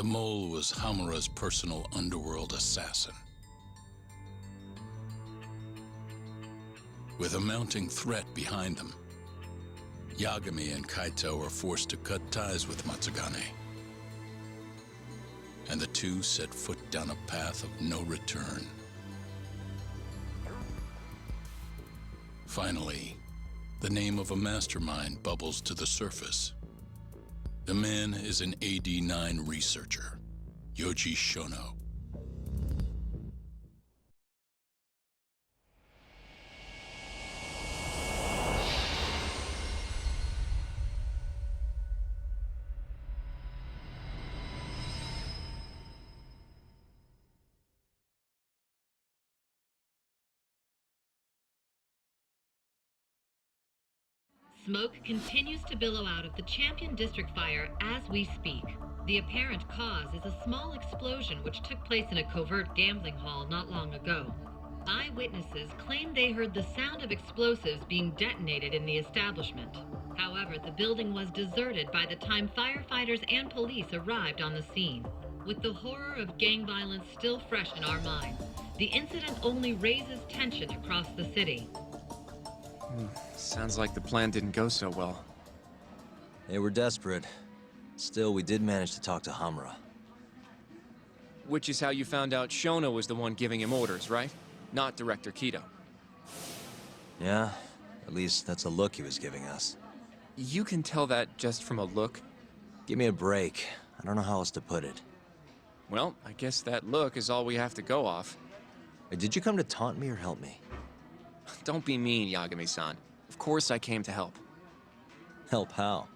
The mole was Hamura's personal underworld assassin. With a mounting threat behind them, Yagami and Kaito were forced to cut ties with Matsugane. And the two set foot down a path of no return. Finally, the name of a mastermind bubbles to the surface. The man is an AD-9 researcher, Yoji Shono. Smoke continues to billow out of the Champion District fire as we speak. The apparent cause is a small explosion which took place in a covert gambling hall not long ago. Eyewitnesses claim they heard the sound of explosives being detonated in the establishment. However, the building was deserted by the time firefighters and police arrived on the scene. With the horror of gang violence still fresh in our minds, the incident only raises tension across the city. Sounds like the plan didn't go so well. They were desperate. Still, we did manage to talk to Hamura. Which is how you found out Shono was the one giving him orders, right? Not Director Kido. Yeah, at least that's a look he was giving us. You can tell that just from a look? Give me a break. I don't know how else to put it. Well, I guess that look is all we have to go off. Hey, did you come to taunt me or help me? Don't be mean, Yagami-san. Of course I came to help. Help how?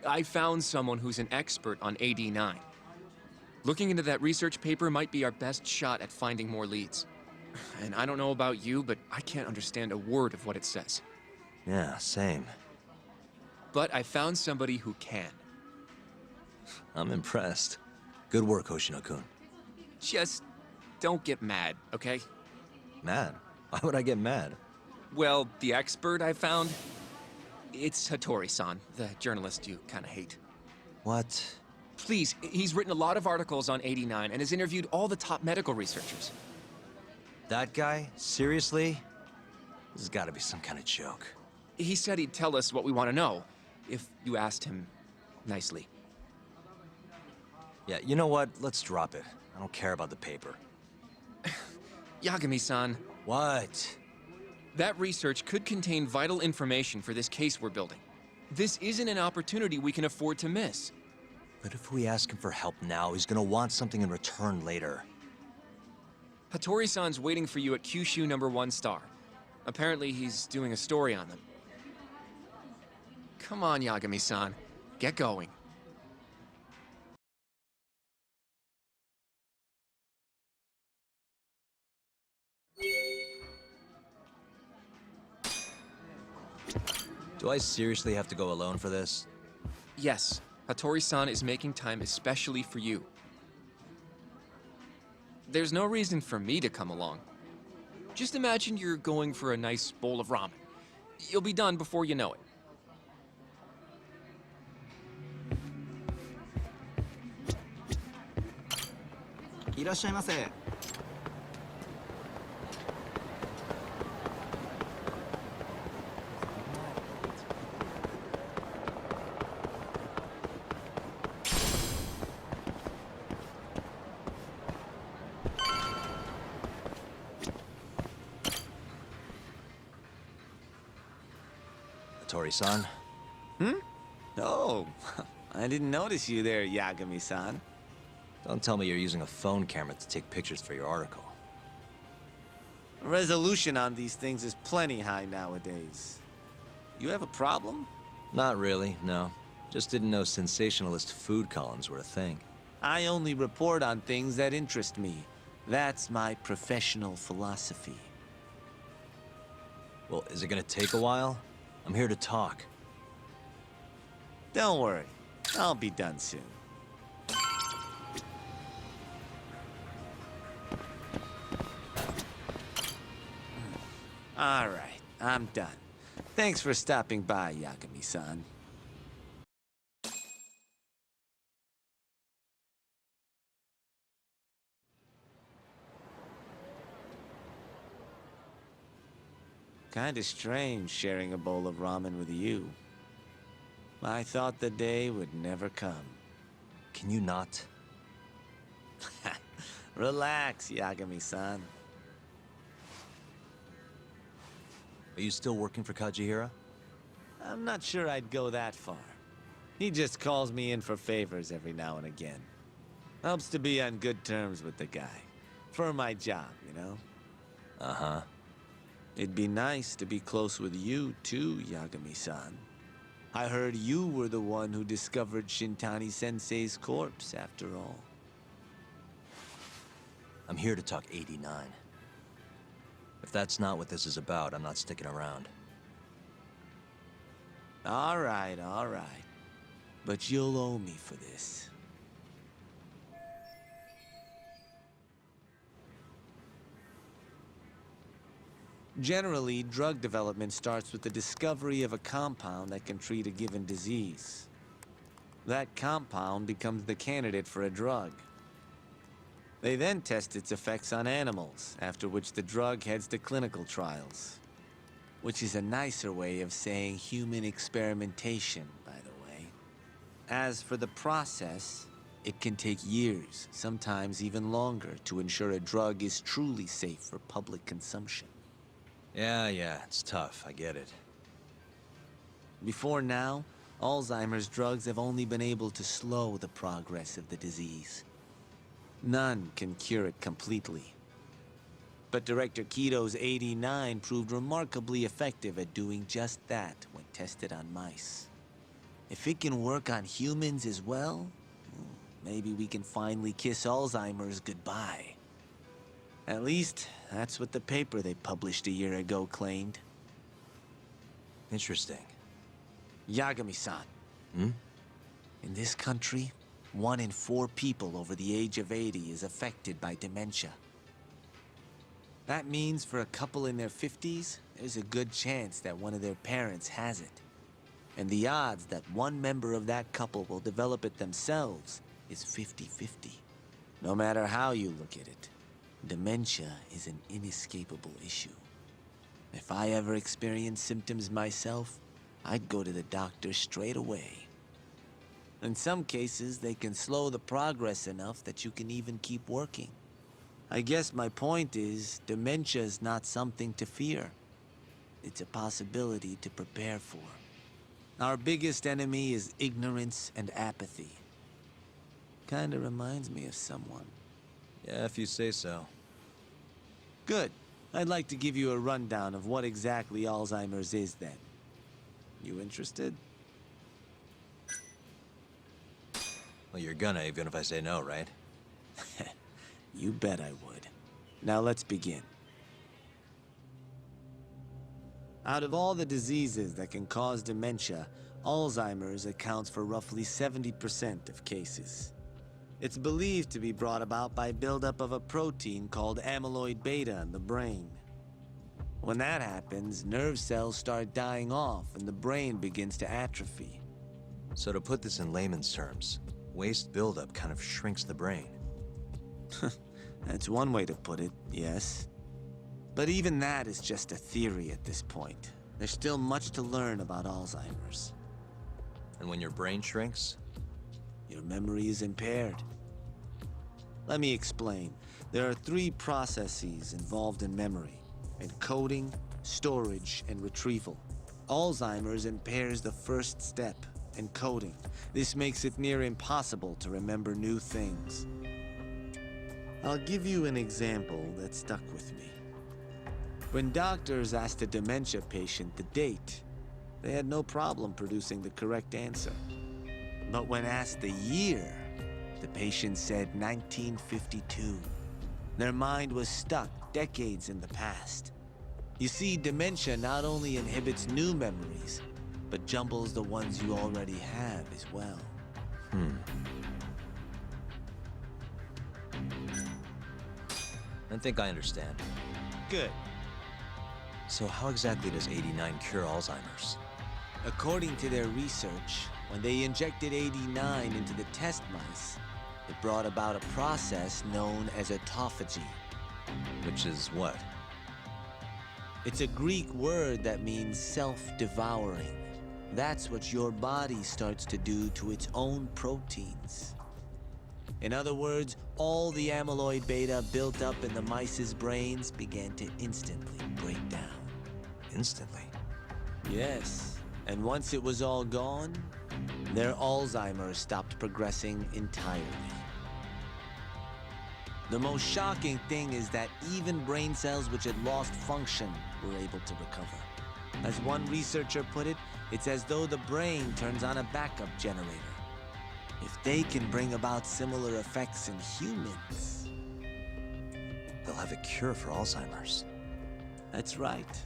I found someone who's an expert on AD-9. Looking into that research paper might be our best shot at finding more leads. And I don't know about you, but I can't understand a word of what it says. Yeah, same. But I found somebody who can. I'm impressed. Good work, Hoshino-kun. Just don't get mad, okay? Mad? Why would I get mad? Well, the expert I found, it's Hattori-san, the journalist you kind of hate. What? Please, he's written a lot of articles on AD-9 and has interviewed all the top medical researchers. That guy? Seriously? This has got to be some kind of joke. He said he'd tell us what we want to know, if you asked him nicely. Yeah, you know what? Let's drop it. I don't care about the paper. Yagami-san. What? That research could contain vital information for this case we're building. This isn't an opportunity we can afford to miss. But if we ask him for help now, he's gonna want something in return later. Hattori-san's waiting for you at Kyushu #1 star. Apparently he's doing a story on them. Come on, Yagami-san. Get going. Do I seriously have to go alone for this? Yes, Hattori-san is making time especially for you. There's no reason for me to come along. Just imagine you're going for a nice bowl of ramen. You'll be done before you know it. Hattori-san? Oh, I didn't notice you there, Yagami-san. Don't tell me you're using a phone camera to take pictures for your article. Resolution on these things is plenty high nowadays. You have a problem? Not really, no. Just didn't know sensationalist food columns were a thing. I only report on things that interest me. That's my professional philosophy. Well, is it gonna take a while? I'm here to talk. Don't worry, I'll be done soon. All right, I'm done. Thanks for stopping by, Yagami-san. Kinda strange sharing a bowl of ramen with you. I thought the day would never come. Can you not? Relax, Yagami-san. Are you still working for Kajihira? I'm not sure I'd go that far. He just calls me in for favors every now and again. Helps to be on good terms with the guy. For my job, you know? Uh-huh. It'd be nice to be close with you, too, Yagami-san. I heard you were the one who discovered Shintani-sensei's corpse, after all. I'm here to talk 89. If that's not what this is about, I'm not sticking around. All right. But you'll owe me for this. Generally, drug development starts with the discovery of a compound that can treat a given disease. That compound becomes the candidate for a drug. They then test its effects on animals, after which the drug heads to clinical trials. Which is a nicer way of saying human experimentation, by the way. As for the process, it can take years, sometimes even longer, to ensure a drug is truly safe for public consumption. Yeah, it's tough, I get it. Before now, Alzheimer's drugs have only been able to slow the progress of the disease. None can cure it completely. But Director Kito's 89 proved remarkably effective at doing just that when tested on mice. If it can work on humans as well, maybe we can finally kiss Alzheimer's goodbye. At least, that's what the paper they published a year ago claimed. Interesting. Yagami-san. Hmm? In this country, 1 in 4 people over the age of 80 is affected by dementia. That means for a couple in their 50s, there's a good chance that one of their parents has it. And the odds that one member of that couple will develop it themselves is 50-50. No matter how you look at it, dementia is an inescapable issue. If I ever experienced symptoms myself, I'd go to the doctor straight away. In some cases, they can slow the progress enough that you can even keep working. I guess my point is, dementia is not something to fear. It's a possibility to prepare for. Our biggest enemy is ignorance and apathy. Kinda reminds me of someone. Yeah, if you say so. Good. I'd like to give you a rundown of what exactly Alzheimer's is then. You interested? Well, you're gonna, even if I say no, right? You bet I would. Now let's begin. Out of all the diseases that can cause dementia, Alzheimer's accounts for roughly 70% of cases. It's believed to be brought about by buildup of a protein called amyloid beta in the brain. When that happens, nerve cells start dying off and the brain begins to atrophy. So to put this in layman's terms, waste buildup kind of shrinks the brain. That's one way to put it, yes. But even that is just a theory at this point. There's still much to learn about Alzheimer's. And when your brain shrinks? Your memory is impaired. Let me explain. There are 3 processes involved in memory: encoding, storage, and retrieval. Alzheimer's impairs the first step, encoding. This makes it near impossible to remember new things. I'll give you an example that stuck with me. When doctors asked a dementia patient the date, they had no problem producing the correct answer. But when asked the year, the patient said 1952. Their mind was stuck decades in the past. You see, dementia not only inhibits new memories, but jumbles the ones you already have as well. I think I understand. Good. So how exactly does 89 cure Alzheimer's? According to their research, when they injected 89 into the test mice, it brought about a process known as autophagy. Which is what? It's a Greek word that means self-devouring. That's what your body starts to do to its own proteins. In other words, all the amyloid beta built up in the mice's brains began to instantly break down. Instantly? Yes, and once it was all gone, their Alzheimer's stopped progressing entirely. The most shocking thing is that even brain cells which had lost function were able to recover. As one researcher put it, it's as though the brain turns on a backup generator. If they can bring about similar effects in humans... They'll have a cure for Alzheimer's. That's right.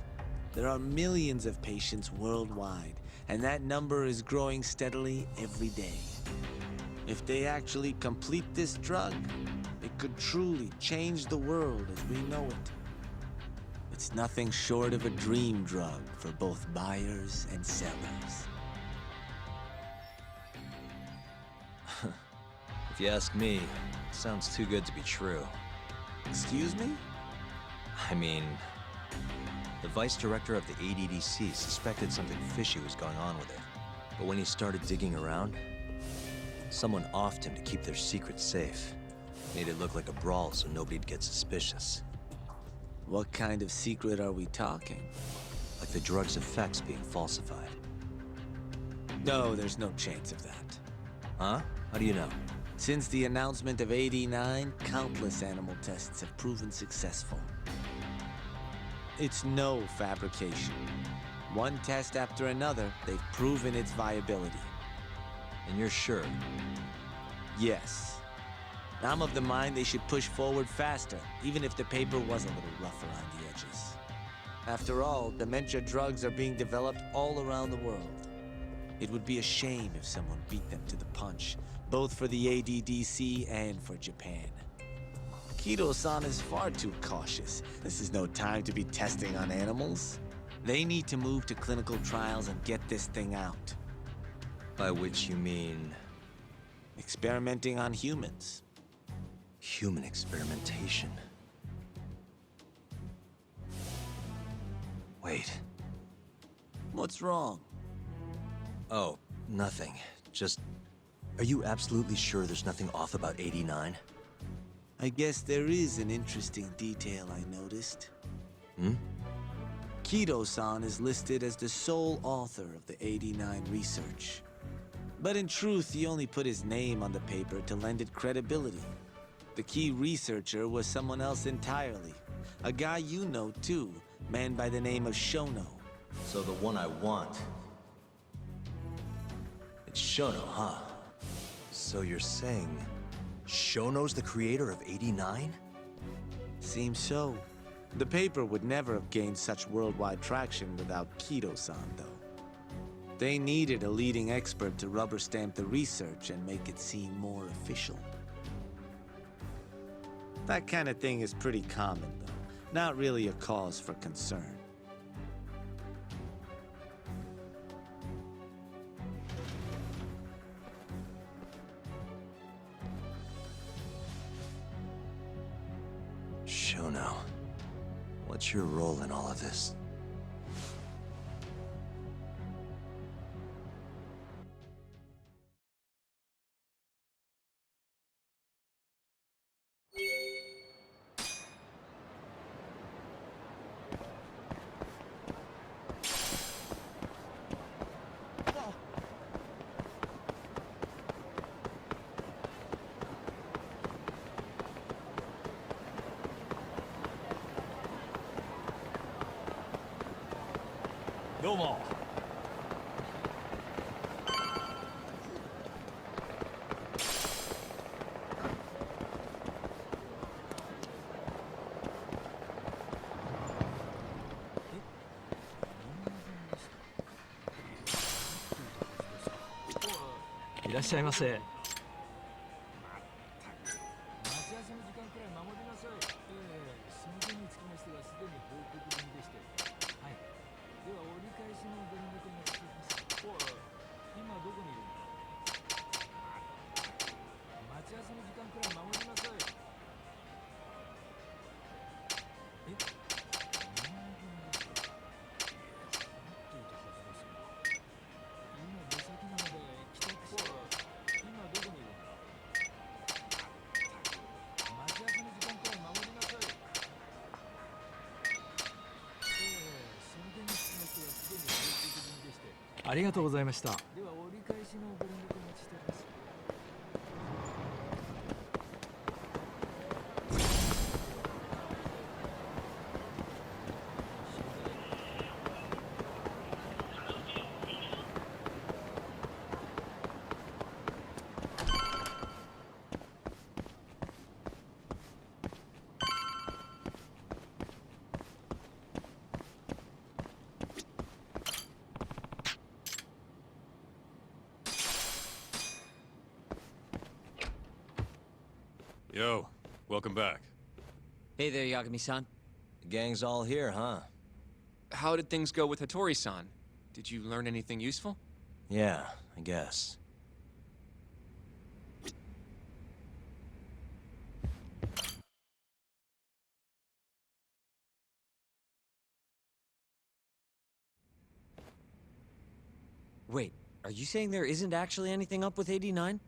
There are millions of patients worldwide, and that number is growing steadily every day. If they actually complete this drug, it could truly change the world as we know it. It's nothing short of a dream drug for both buyers and sellers. If you ask me, it sounds too good to be true. Excuse me? I mean, the vice director of the ADDC suspected something fishy was going on with it. But when he started digging around, someone offed him to keep their secret safe. Made it look like a brawl so nobody'd get suspicious. What kind of secret are we talking? Like the drug's effects being falsified. No, there's no chance of that. Huh? How do you know? Since the announcement of AD9, countless animal tests have proven successful. It's no fabrication. One test after another, they've proven its viability. And you're sure? Yes. I'm of the mind they should push forward faster, even if the paper was a little rough around the edges. After all, dementia drugs are being developed all around the world. It would be a shame if someone beat them to the punch, both for the ADDC and for Japan. Kido-san is far too cautious. This is no time to be testing on animals. They need to move to clinical trials and get this thing out. By which you mean... Experimenting on humans. human experimentation. Wait. What's wrong? Oh, nothing. Just... Are you absolutely sure there's nothing off about 89? I guess there is an interesting detail I noticed. Hmm? Kido-san is listed as the sole author of the 89 research. But in truth, he only put his name on the paper to lend it credibility. The key researcher was someone else entirely. A guy you know too, man by the name of Shono. So the one I want... It's Shono, huh? So you're saying... Shono's the creator of 89? Seems so. The paper would never have gained such worldwide traction without Kido-san, though. They needed a leading expert to rubber stamp the research and make it seem more official. That kind of thing is pretty common, though. Not really a cause for concern. Shono, what's your role in all of this? ありがとうございました。Yo, welcome back. Hey there, Yagami-san. The gang's all here, huh? How did things go with Hattori-san? Did you learn anything useful? Yeah, I guess. Wait, are you saying there isn't actually anything up with 89?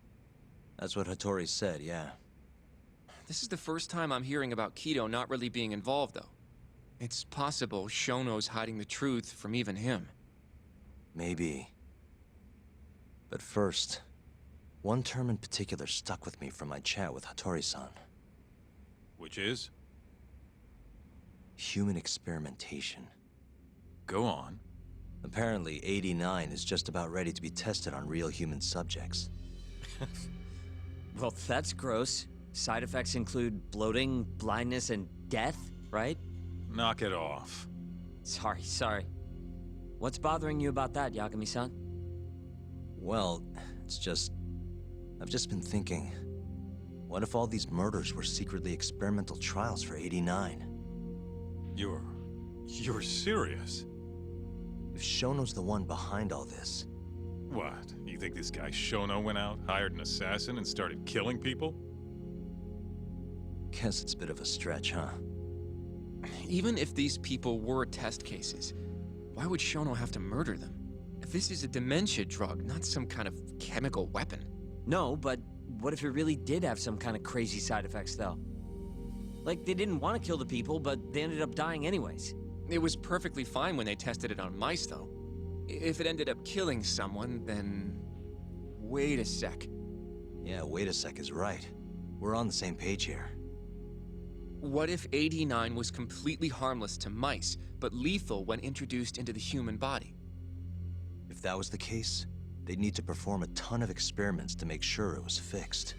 That's what Hattori said, yeah. This is the first time I'm hearing about Kido not really being involved, though. It's possible Shono's hiding the truth from even him. Maybe. But first, one term in particular stuck with me from my chat with Hattori-san. Which is? Human experimentation. Go on. Apparently, 89 is just about ready to be tested on real human subjects. Well, that's gross. Side effects include bloating, blindness, and death, right? Knock it off. Sorry. What's bothering you about that, Yagami-san? Well, I've just been thinking, what if all these murders were secretly experimental trials for 89? You're serious? If Shono's the one behind all this... What? You think this guy Shono went out, hired an assassin, and started killing people? Guess it's a bit of a stretch, huh? Even if these people were test cases, why would Shono have to murder them? This is a dementia drug, not some kind of chemical weapon. No, but what if it really did have some kind of crazy side effects, though? Like, they didn't want to kill the people, but they ended up dying anyways. It was perfectly fine when they tested it on mice, though. If it ended up killing someone, then... Wait a sec. Yeah, wait a sec is right. We're on the same page here. What if 89 was completely harmless to mice, but lethal when introduced into the human body? If that was the case, they'd need to perform a ton of experiments to make sure it was fixed.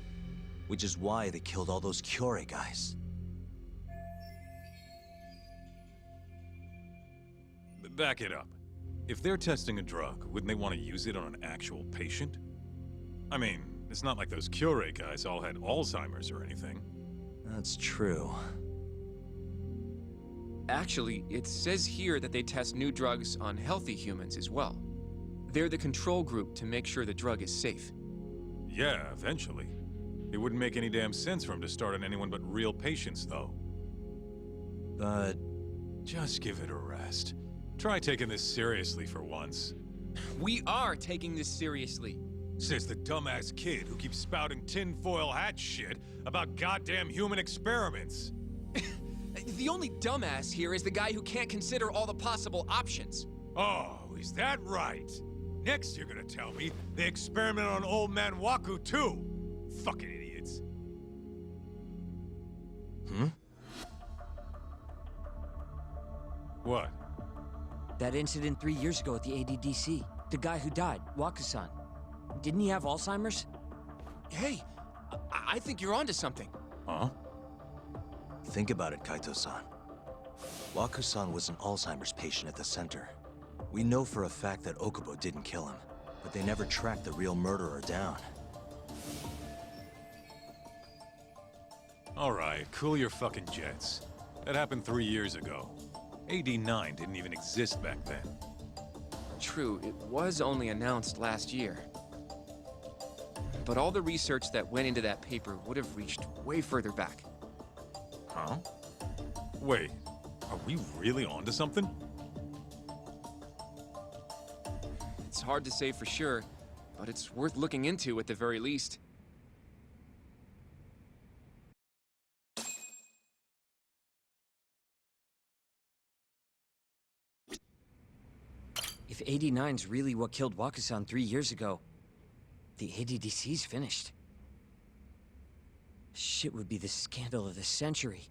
Which is why they killed all those Kyorei guys. Back it up. If they're testing a drug, wouldn't they want to use it on an actual patient? I mean, it's not like those Kyorei guys all had Alzheimer's or anything. That's true. Actually, it says here that they test new drugs on healthy humans as well. They're the control group to make sure the drug is safe. Yeah, eventually. It wouldn't make any damn sense for him to start on anyone but real patients, though. But... Just give it a rest. Try taking this seriously for once. We are taking this seriously. Says the dumbass kid who keeps spouting tinfoil hat shit about goddamn human experiments. The only dumbass here is the guy who can't consider all the possible options. Oh, is that right? Next you're gonna tell me they experiment on old man Waku too. Fucking idiots. What? That incident 3 years ago at the ADDC. The guy who died, Waku-san. Didn't he have Alzheimer's? Hey, I think you're onto something. Huh? Think about it, Kaito-san. Waku-san was an Alzheimer's patient at the center. We know for a fact that Okubo didn't kill him, but they never tracked the real murderer down. Alright, cool your fucking jets. That happened 3 years ago. AD9 didn't even exist back then. True, it was only announced last year. But all the research that went into that paper would have reached way further back. Huh? Wait, are we really onto something? It's hard to say for sure, but it's worth looking into at the very least. If If 89's really what killed Wakasan 3 years ago, the ADDC's finished. Shit would be the scandal of the century.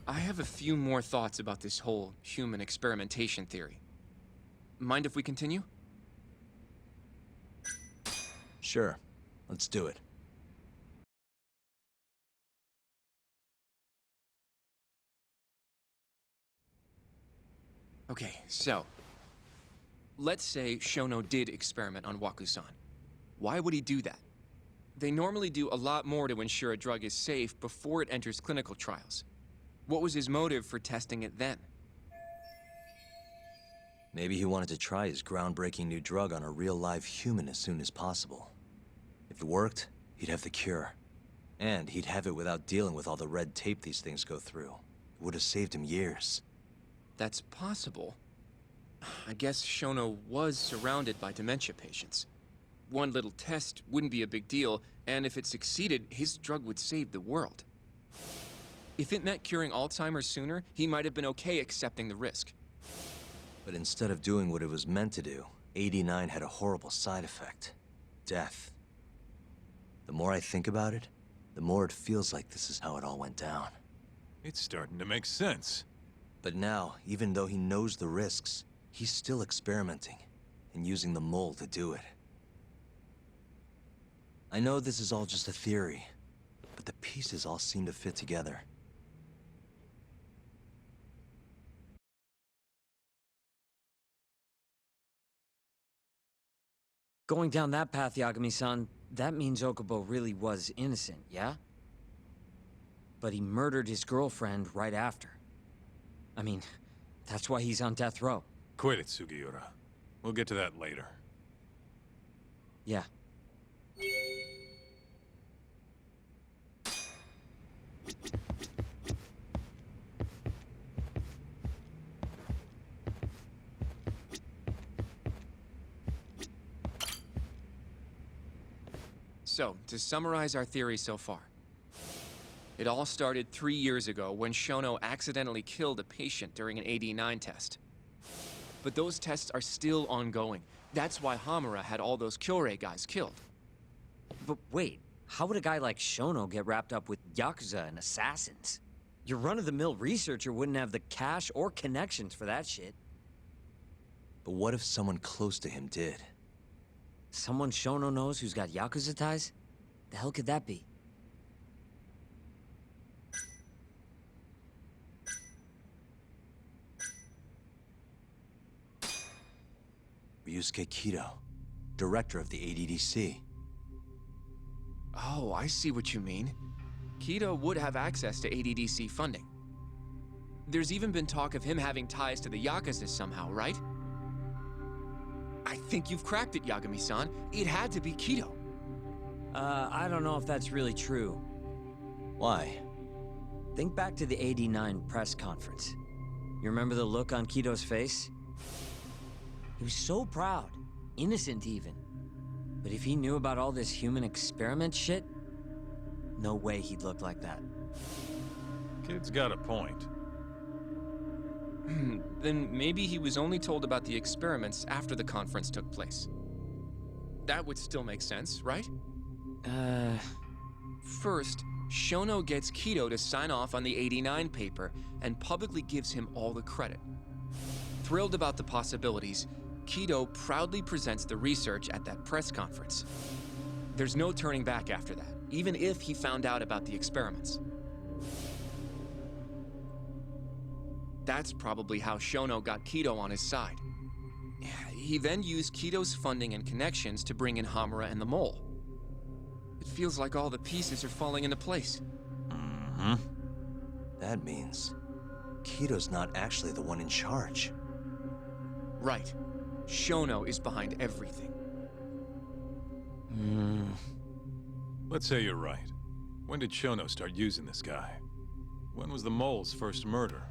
I have a few more thoughts about this whole human experimentation theory. Mind if we continue? Sure, let's do it. Okay, so... let's say Shono did experiment on Wakusan. Why would he do that? They normally do a lot more to ensure a drug is safe before it enters clinical trials. What was his motive for testing it then? Maybe he wanted to try his groundbreaking new drug on a real live human as soon as possible. If it worked, he'd have the cure. And he'd have it without dealing with all the red tape these things go through. It would have saved him years. That's possible. I guess Shono was surrounded by dementia patients. One little test wouldn't be a big deal, and if it succeeded, his drug would save the world. If it meant curing Alzheimer's sooner, he might have been okay accepting the risk. But instead of doing what it was meant to do, 89 had a horrible side effect. Death. The more I think about it, the more it feels like this is how it all went down. It's starting to make sense. But now, even though he knows the risks, he's still experimenting, and using the mole to do it. I know this is all just a theory, but the pieces all seem to fit together. Going down that path, Yagami-san, that means Okubo really was innocent, yeah? But he murdered his girlfriend right after. I mean, that's why he's on death row. Quit it, Sugiura. We'll get to that later. Yeah. So, to summarize our theory so far. It all started 3 years ago when Shono accidentally killed a patient during an AD9 test. But those tests are still ongoing. That's why Hamura had all those Kyorei guys killed. But wait, how would a guy like Shono get wrapped up with Yakuza and assassins? Your run-of-the-mill researcher wouldn't have the cash or connections for that shit. But what if someone close to him did? Someone Shono knows who's got Yakuza ties? The hell could that be? Ryusuke Kido, director of the ADDC. Oh, I see what you mean. Kido would have access to ADDC funding. There's even been talk of him having ties to the Yakuza somehow, right? I think you've cracked it, Yagami-san. It had to be Kido. I don't know if that's really true. Why? Think back to the '89 press conference. You remember the look on Kido's face? He was so proud, innocent even. But if he knew about all this human experiment shit, no way he'd look like that. Kid's got a point. Then maybe he was only told about the experiments after the conference took place. That would still make sense, right? First, Shono gets Kido to sign off on the '89 paper and publicly gives him all the credit. Thrilled about the possibilities, Kido proudly presents the research at that press conference. There's no turning back after that, even if he found out about the experiments. That's probably how Shono got Kido on his side. He then used Kido's funding and connections to bring in Hamura and the Mole. It feels like all the pieces are falling into place. Mm-hmm. That means Kido's not actually the one in charge. Right. Shono is behind everything. Let's say you're right. When did Shono start using this guy? When was the mole's first murder?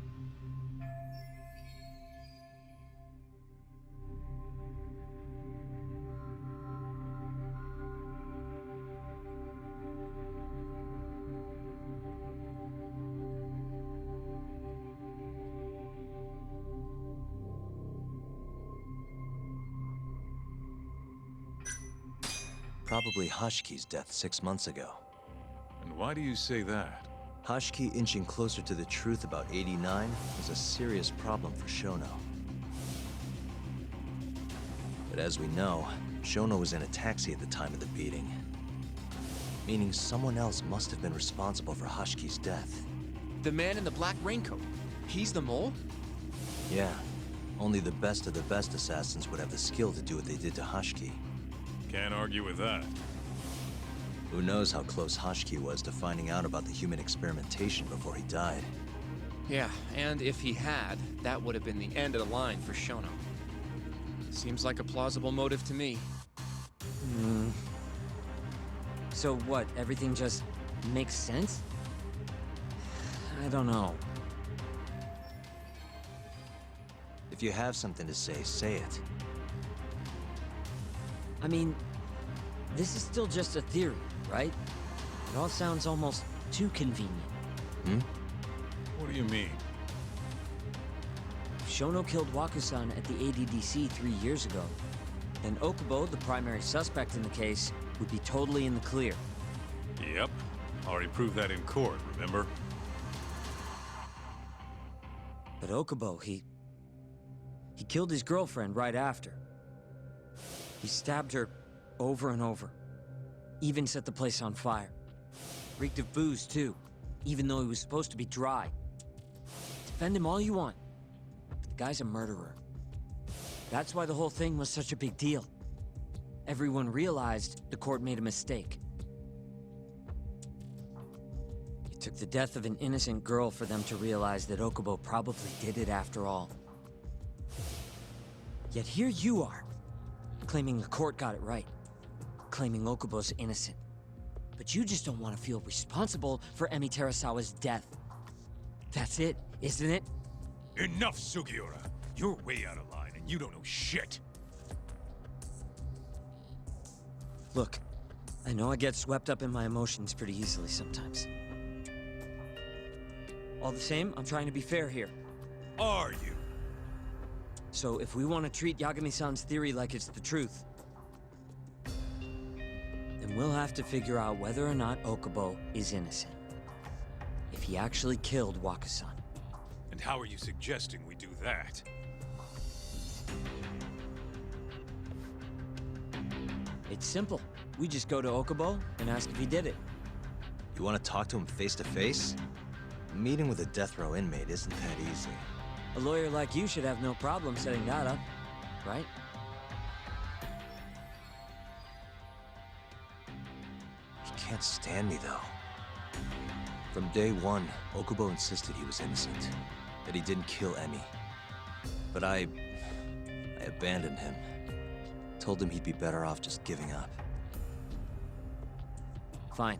Probably Hashki's death 6 months ago. And why do you say that? Hashki inching closer to the truth about 89 was a serious problem for Shono. But as we know, Shono was in a taxi at the time of the beating. Meaning someone else must have been responsible for Hashki's death. The man in the black raincoat. He's the mole? Yeah. Only the best of the best assassins would have the skill to do what they did to Hashki. Can't argue with that. Who knows how close Hashki was to finding out about the human experimentation before he died. Yeah, and if he had, that would have been the end of the line for Shono. Seems like a plausible motive to me. So what, everything just makes sense? I don't know. If you have something to say it. I mean, this is still just a theory, right? It all sounds almost too convenient. What do you mean? If Shono killed Waku-san at the ADDC 3 years ago, then Okubo, the primary suspect in the case, would be totally in the clear. Yep. Already proved that in court, remember? But Okubo, he killed his girlfriend right after. He stabbed her over and over. Even set the place on fire. Reeked of booze, too, even though he was supposed to be dry. Defend him all you want, but the guy's a murderer. That's why the whole thing was such a big deal. Everyone realized the court made a mistake. It took the death of an innocent girl for them to realize that Okubo probably did it after all. Yet here you are, claiming the court got it right, claiming Okubo's innocent. But you just don't want to feel responsible for Emi Terasawa's death. That's it, isn't it? Enough, Sugiura! You're way out of line, and you don't know shit! Look, I know I get swept up in my emotions pretty easily sometimes. All the same, I'm trying to be fair here. Are you? So if we want to treat Yagami-san's theory like it's the truth, then we'll have to figure out whether or not Okubo is innocent. If he actually killed Waku-san. And how are you suggesting we do that? It's simple. We just go to Okubo and ask if he did it. You want to talk to him face to face? A meeting with a death row inmate isn't that easy. A lawyer like you should have no problem setting that up, right? He can't stand me, though. From day one, Okubo insisted he was innocent, that he didn't kill Emi. But I abandoned him. Told him he'd be better off just giving up. Fine.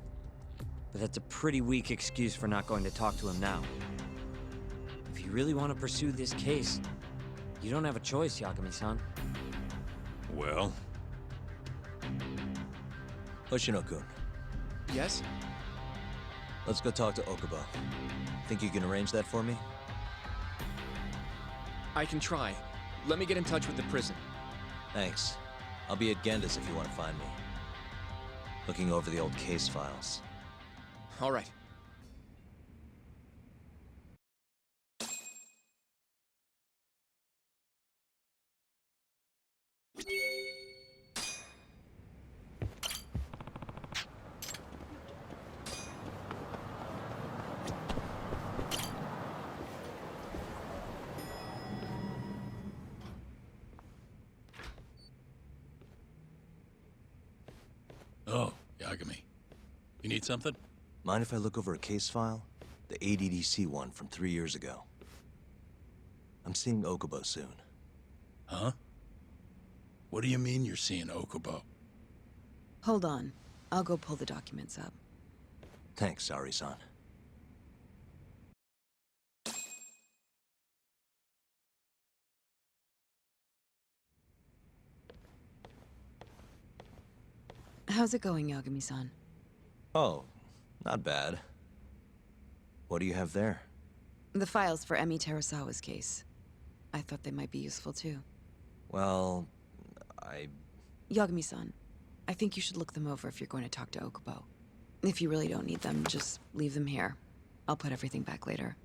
But that's a pretty weak excuse for not going to talk to him now. If you really want to pursue this case, you don't have a choice, Yagami-san. Well? Hoshino-kun, Yes? let's go talk to Okubo. Think you can arrange that for me? I can try. Let me get in touch with the prison. Thanks. I'll be at Genda's if you want to find me. Looking over the old case files. All right. Oh, Yagami. You need something? Mind if I look over a case file? The ADDC one from 3 years ago. I'm seeing Okubo soon. Huh? What do you mean you're seeing Okubo? Hold on. I'll go pull the documents up. Thanks, Ari-san. How's it going, Yagami-san? Oh, not bad. What do you have there? The files for Emi Terasawa's case. I thought they might be useful too. Well, Yagami-san, I think you should look them over if you're going to talk to Okubo. If you really don't need them, just leave them here. I'll put everything back later.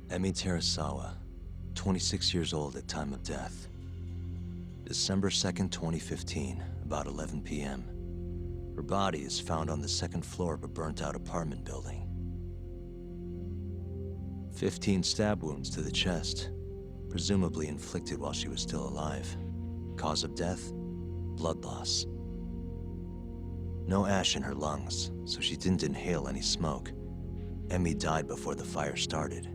Emi Terasawa, 26 years old at time of death. December 2nd, 2015, about 11 p.m. Her body is found on the second floor of a burnt-out apartment building. 15 stab wounds to the chest, presumably inflicted while she was still alive. Cause of death? Blood loss. No ash in her lungs, so she didn't inhale any smoke. Emi died before the fire started.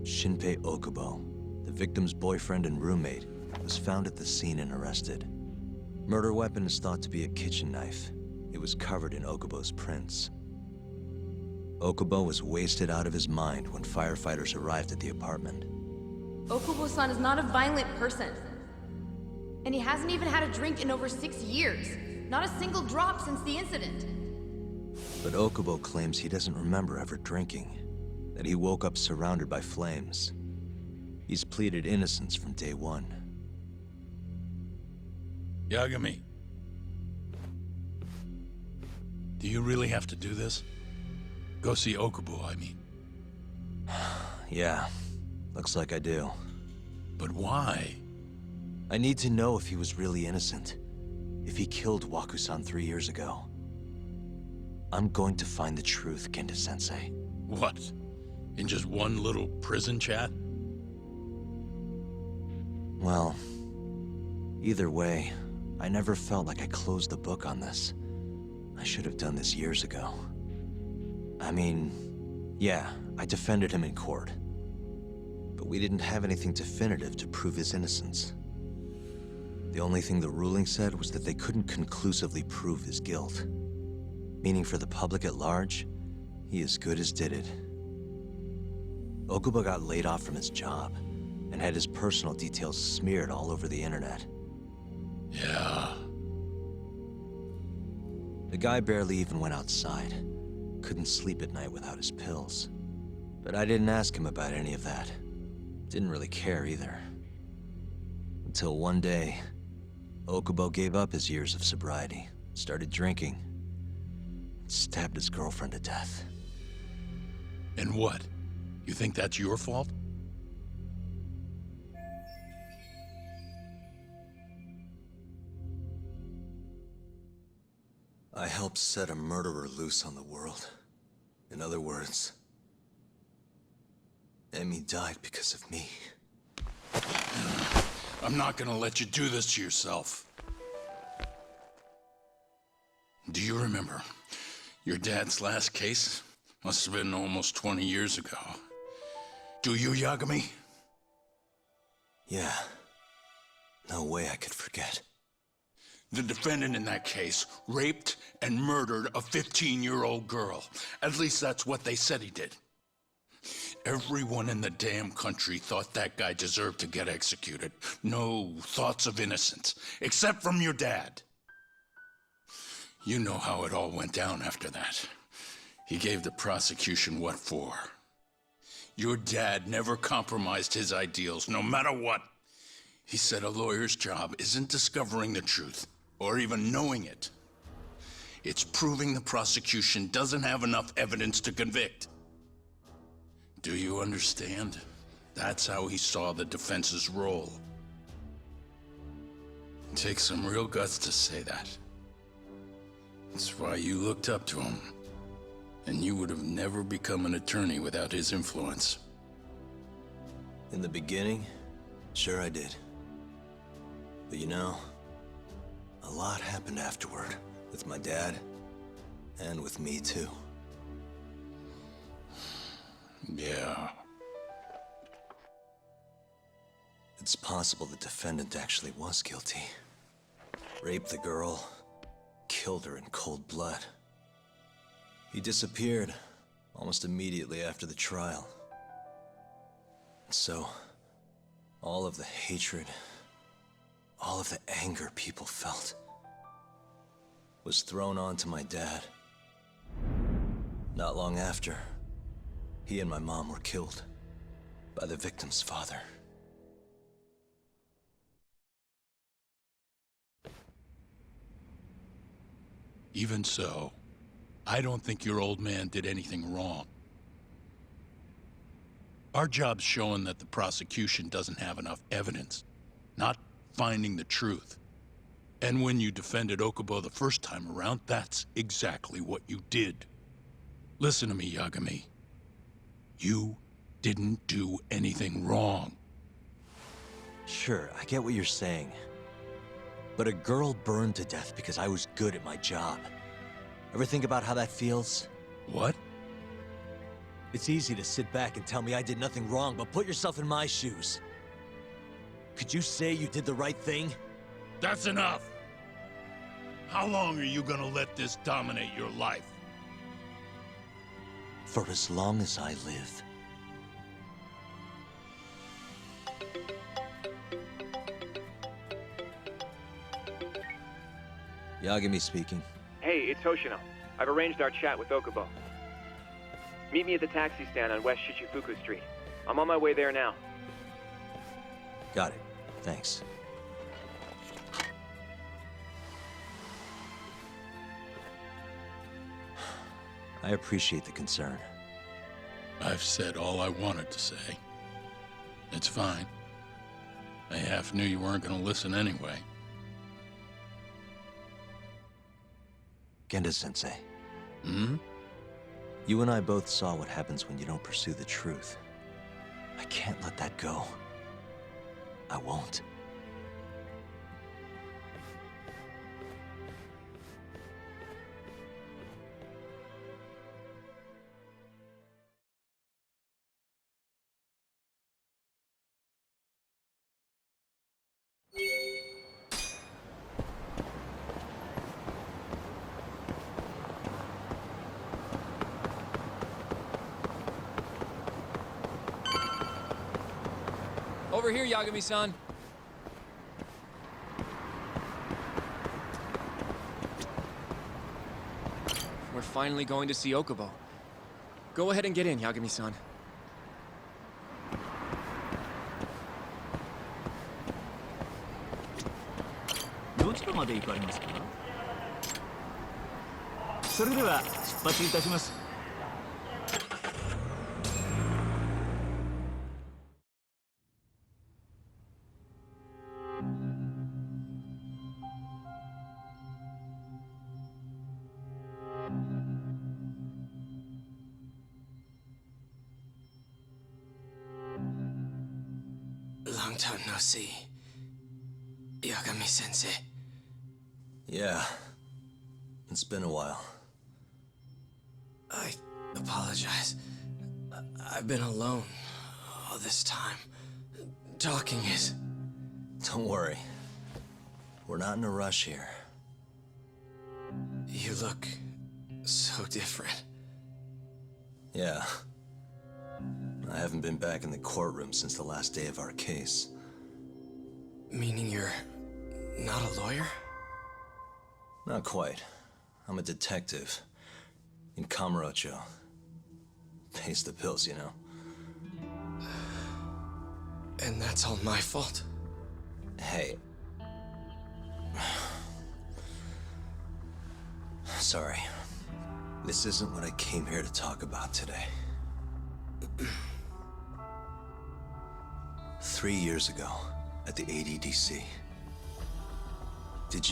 Shinpei Okubo, the victim's boyfriend and roommate, was found at the scene and arrested. Murder weapon is thought to be a kitchen knife. It was covered in Okubo's prints. Okubo was wasted out of his mind when firefighters arrived at the apartment. Okubo-san is not a violent person. And he hasn't even had a drink in over 6 years. Not a single drop since the incident. But Okubo claims he doesn't remember ever drinking, that he woke up surrounded by flames. He's pleaded innocence from day one. Yagami. Do you really have to do this? Go see Okubo, I mean. Yeah, looks like I do. But why? I need to know if he was really innocent. If he killed Waku-san 3 years ago. I'm going to find the truth, Kenta-sensei. What? In just one little prison chat? Well, either way, I never felt like I closed the book on this. I should have done this years ago. I mean, yeah, I defended him in court. But we didn't have anything definitive to prove his innocence. The only thing the ruling said was that they couldn't conclusively prove his guilt. Meaning for the public at large, he as good as did it. Okubo got laid off from his job, and had his personal details smeared all over the internet. Yeah. The guy barely even went outside. Couldn't sleep at night without his pills. But I didn't ask him about any of that. Didn't really care either. Until one day, Okubo gave up his years of sobriety, started drinking, and stabbed his girlfriend to death. And what? You think that's your fault? I helped set a murderer loose on the world. In other words, Emi died because of me. I'm not gonna let you do this to yourself. Do you remember your dad's last case? Must have been almost 20 years ago. Do you, Yagami? Yeah. No way I could forget. The defendant in that case raped and murdered a 15-year-old girl. At least that's what they said he did. Everyone in the damn country thought that guy deserved to get executed. No thoughts of innocence, except from your dad. You know how it all went down after that. He gave the prosecution what for. Your dad never compromised his ideals, no matter what. He said a lawyer's job isn't discovering the truth, or even knowing it. It's proving the prosecution doesn't have enough evidence to convict. Do you understand? That's how he saw the defense's role. It takes some real guts to say that. That's why you looked up to him. And you would have never become an attorney without his influence. In the beginning, sure I did. But you know, a lot happened afterward. With my dad. And with me, too. Yeah. It's possible the defendant actually was guilty. Raped the girl. Killed her in cold blood. He disappeared almost immediately after the trial. So, all of the hatred, all of the anger people felt, was thrown onto my dad. Not long after, he and my mom were killed by the victim's father. Even so, I don't think your old man did anything wrong. Our job's showing that the prosecution doesn't have enough evidence, not finding the truth. And when you defended Okubo the first time around, that's exactly what you did. Listen to me, Yagami. You didn't do anything wrong. Sure, I get what you're saying. But a girl burned to death because I was good at my job. Ever think about how that feels? What? It's easy to sit back and tell me I did nothing wrong, but put yourself in my shoes. Could you say you did the right thing? That's enough! How long are you gonna let this dominate your life? For as long as I live. Yagami speaking. Hey, it's Hoshino. I've arranged our chat with Okubo. Meet me at the taxi stand on West Shichifuku Street. I'm on my way there now. Got it. Thanks. I appreciate the concern. I've said all I wanted to say. It's fine. I half knew you weren't gonna listen anyway. Genda-sensei. Hmm? You and I both saw what happens when you don't pursue the truth. I can't let that go. I won't. Over here, Yagami-san. We're finally going to see Okubo. Go ahead and get in, Yagami-san. Long time no see. Yagami-sensei. Yeah. It's been a while. I apologize. I've been alone all this time. Talking is... Don't worry. We're not in a rush here. You look so different. Yeah. I haven't been back in the courtroom since the last day of our case. Meaning you're not a lawyer? Not quite. I'm a detective. In Kamurocho. Pays the bills, you know. And that's all my fault? Hey. Sorry. This isn't what I came here to talk about today. 3 years ago, at the ADDC. Did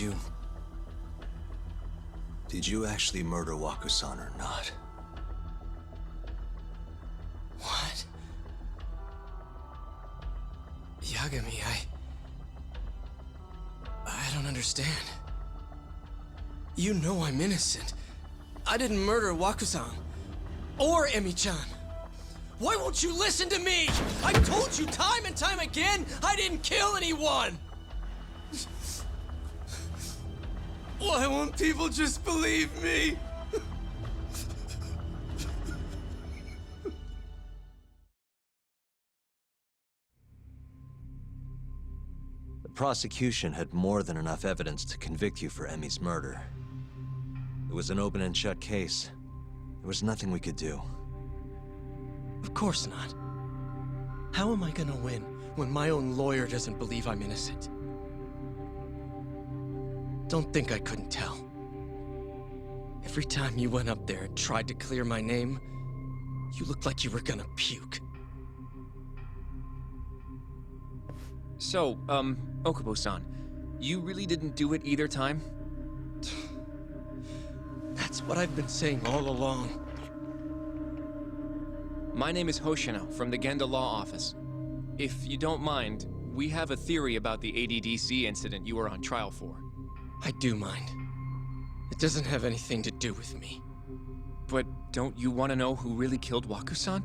you actually murder Waku-san or not? What? Yagami, I don't understand. You know I'm innocent. I didn't murder Wakusan. Or Emi-chan. Why won't you listen to me? I've told you time and time again, I didn't kill anyone! Why won't people just believe me? The prosecution had more than enough evidence to convict you for Emi's murder. It was an open and shut case. There was nothing we could do. Of course not. How am I gonna win when my own lawyer doesn't believe I'm innocent? Don't think I couldn't tell. Every time you went up there and tried to clear my name, you looked like you were gonna puke. So, Okubo-san, you really didn't do it either time? That's what I've been saying all along. My name is Hoshino from the Genda Law Office. If you don't mind, we have a theory about the ADDC incident you were on trial for. I do mind. It doesn't have anything to do with me. But don't you want to know who really killed Waku-san?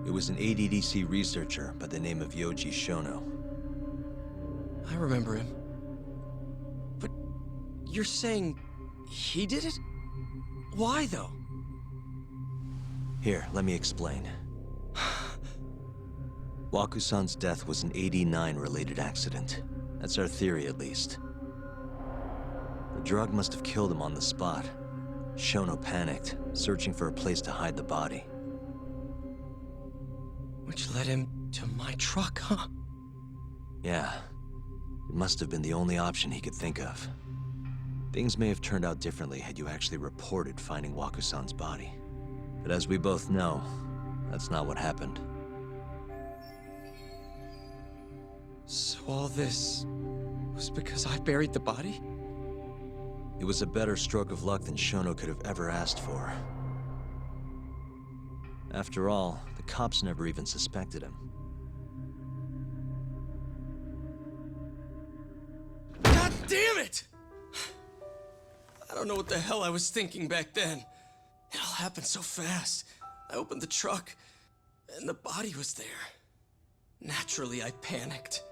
It was an ADDC researcher by the name of Yoji Shono. I remember him. But you're saying he did it? Why, though? Here, let me explain. Waku-san's death was an 89-related accident. That's our theory, at least. The drug must have killed him on the spot. Shono panicked, searching for a place to hide the body. Which led him to my truck, huh? Yeah. It must have been the only option he could think of. Things may have turned out differently had you actually reported finding Waku-san's body. But as we both know, that's not what happened. So all this was because I buried the body? It was a better stroke of luck than Shono could have ever asked for. After all, the cops never even suspected him. God damn it! I don't know what the hell I was thinking back then. It all happened so fast. I opened the truck, and the body was there. Naturally, I panicked.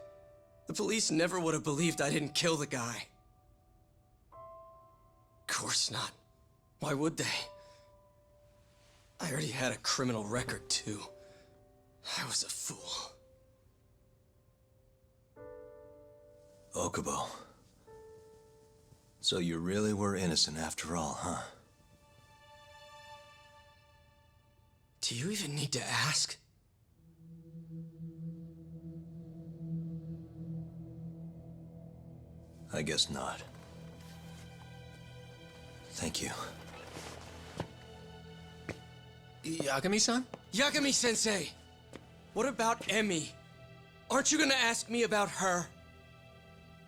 The police never would have believed I didn't kill the guy. Of course not. Why would they? I already had a criminal record, too. I was a fool. Okubo. So you really were innocent after all, huh? Do you even need to ask? I guess not. Thank you. Yagami-san? Yagami-sensei! What about Emi? Aren't you gonna ask me about her?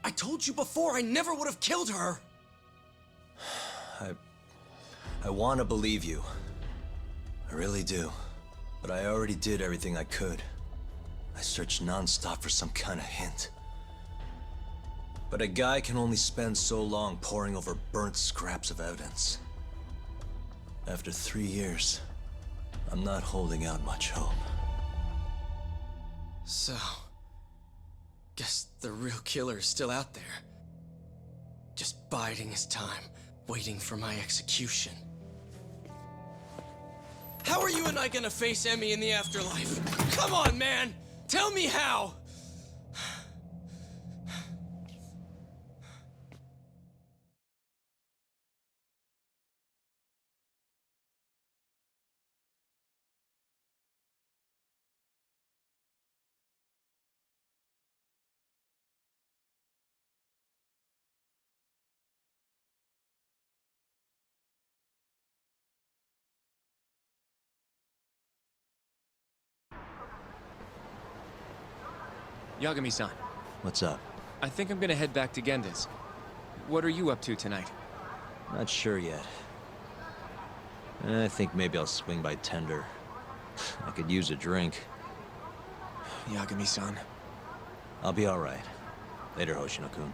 I told you before I never would have killed her! I want to believe you. I really do. But I already did everything I could. I searched non-stop for some kind of hint. But a guy can only spend so long poring over burnt scraps of evidence. After 3 years, I'm not holding out much hope. So... guess the real killer is still out there. Just biding his time, waiting for my execution. How are you and I gonna face Emi in the afterlife? Come on, man! Tell me how! Yagami-san, What's up? I think I'm gonna head back to Genda's. What are you up to tonight? Not sure yet. I think maybe I'll swing by Tender. I could use a drink. Yagami-san, I'll be all right. Later, Hoshino-kun.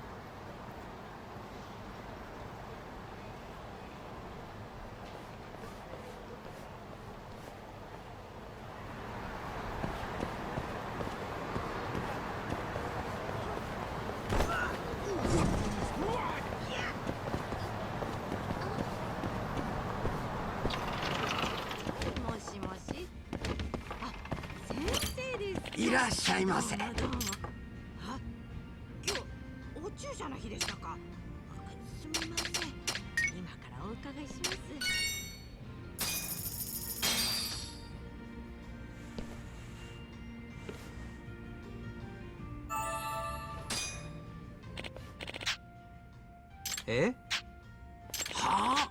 Eh? はあ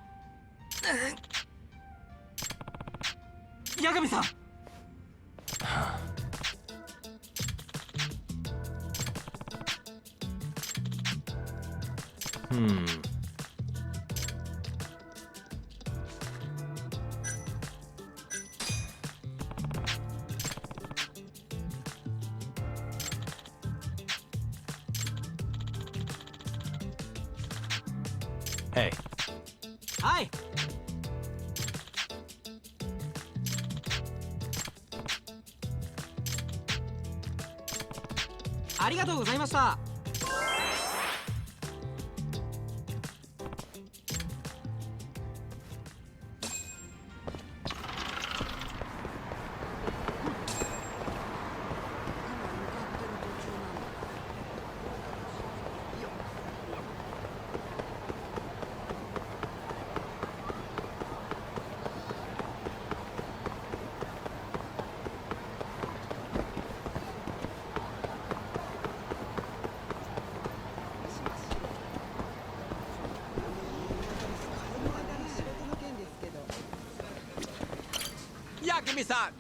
八神さん Hey. はいありがとうございました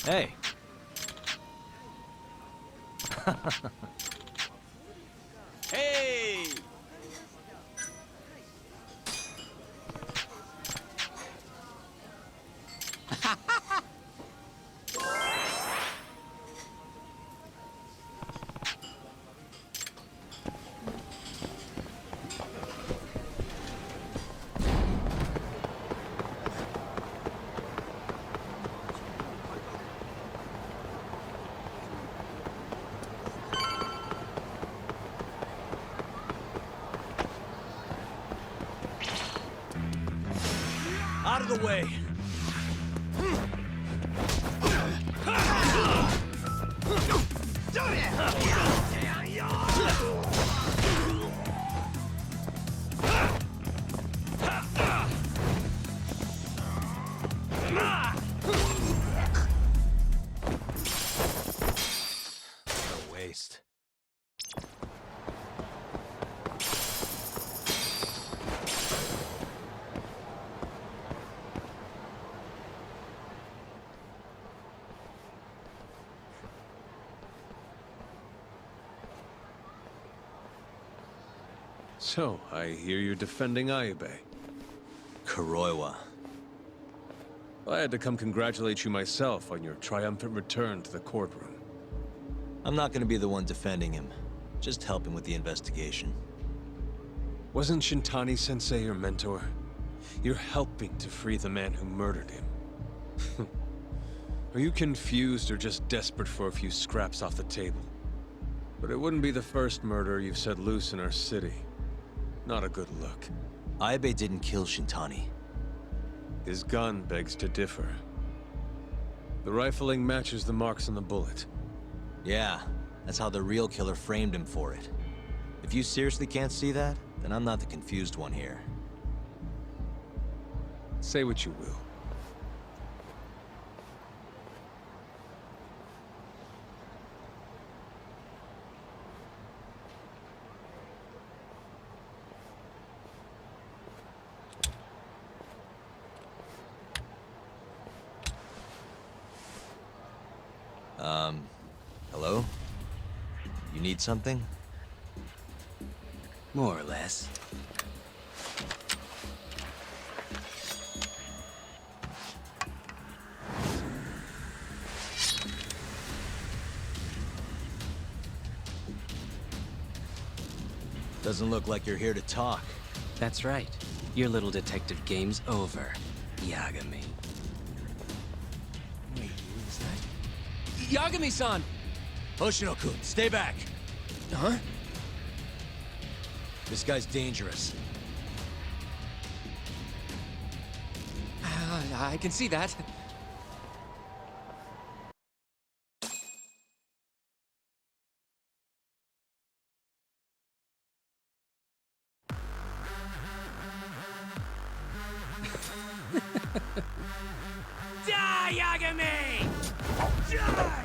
Hey. Hey! Out of the way. What a waste. So, I hear you're defending Ayube. Kuroiwa. I had to come congratulate you myself on your triumphant return to the courtroom. I'm not gonna be the one defending him. Just helping with the investigation. Wasn't Shintani-sensei your mentor? You're helping to free the man who murdered him. Are you confused or just desperate for a few scraps off the table? But it wouldn't be the first murder you've set loose in our city. Not a good look. Ayube didn't kill Shintani. His gun begs to differ. The rifling matches the marks on the bullet. Yeah, that's how the real killer framed him for it. If you seriously can't see that, then I'm not the confused one here. Say what you will. Hello? You need something? More or less. Doesn't look like you're here to talk. That's right. Your little detective game's over, Yagami. Wait, who is that? Yagami-san! Hoshino-kun, stay back! Huh? This guy's dangerous. I can see that. Die, Yagami! Die!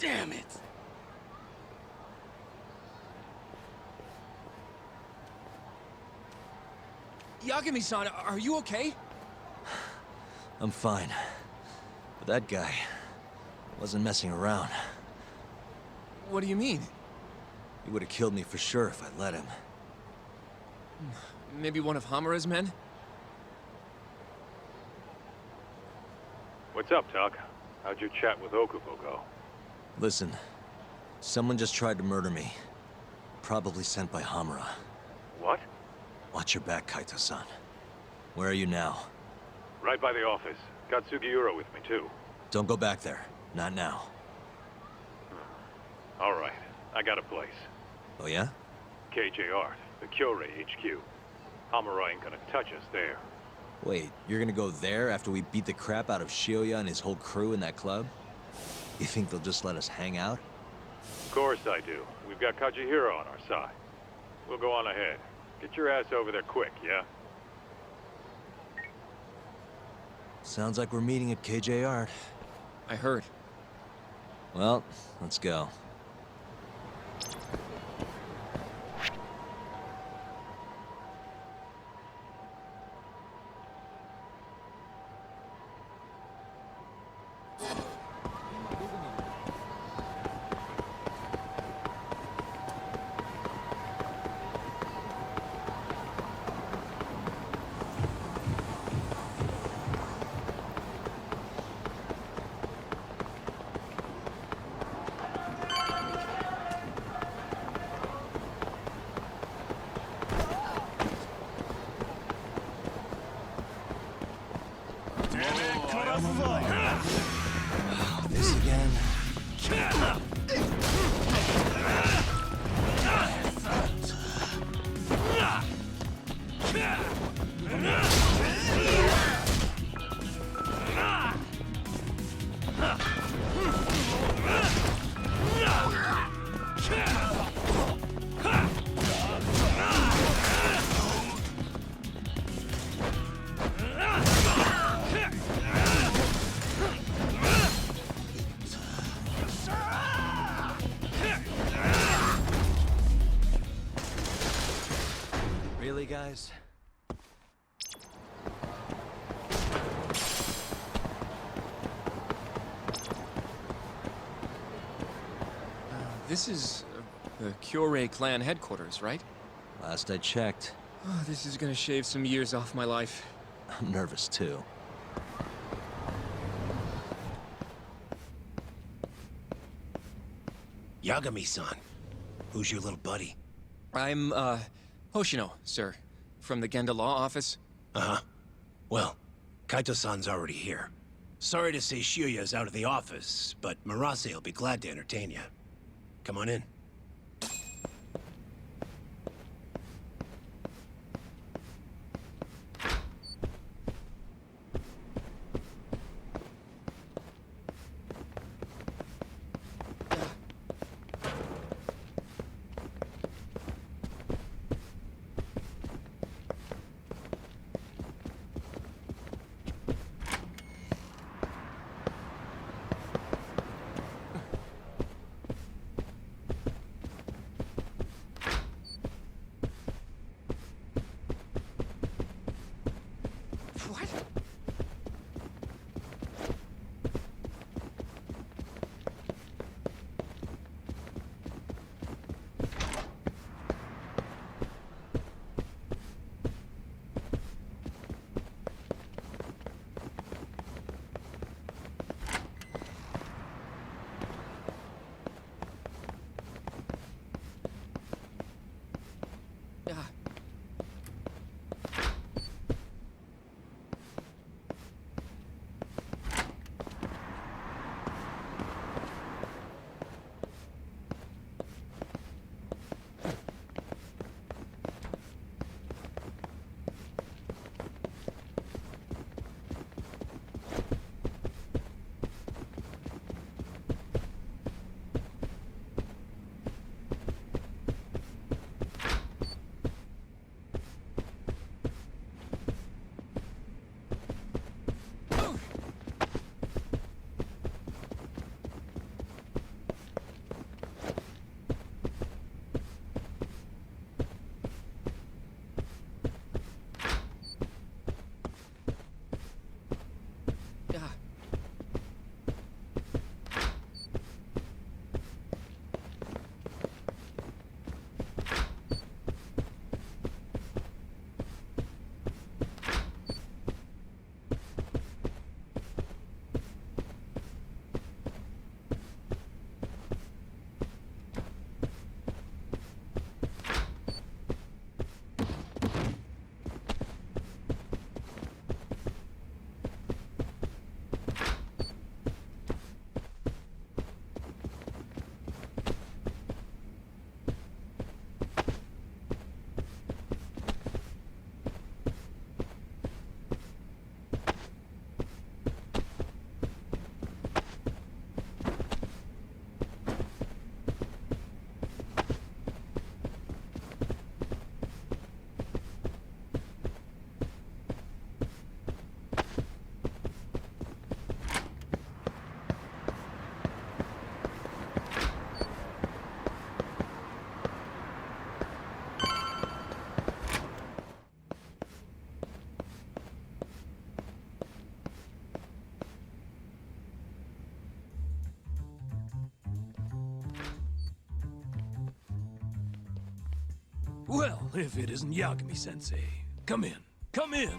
Damn it! Yagami-san, are you okay? I'm fine. But that guy wasn't messing around. What do you mean? He would have killed me for sure if I let him. Maybe one of Hamura's men? What's up, Tuck? How'd your chat with Okubo go? Listen, someone just tried to murder me. Probably sent by Hamura. What? Watch your back, Kaito-san. Where are you now? Right by the office. Got Sugiura with me, too. Don't go back there. Not now. All right. I got a place. Oh yeah? KJ Art, the Kyorei HQ. Hamura ain't gonna touch us there. Wait, you're gonna go there after we beat the crap out of Shioya and his whole crew in that club? You think they'll just let us hang out? Of course I do. We've got Kajihiro on our side. We'll go on ahead. Get your ass over there quick, yeah? Sounds like we're meeting at KJ Art. I heard. Well, let's go. This again? guys. This is the Kyorei clan headquarters, right? Last I checked. Oh, this is gonna shave some years off my life. I'm nervous too. Yagami-san. Who's your little buddy? I'm, Hoshino, sir. From the Genda Law Office. Uh-huh. Well, Kaito-san's already here. Sorry to say Shiuya's out of the office, but Murase will be glad to entertain you. Come on in. What? Well, if it isn't Yagami-sensei. Come in. Come in.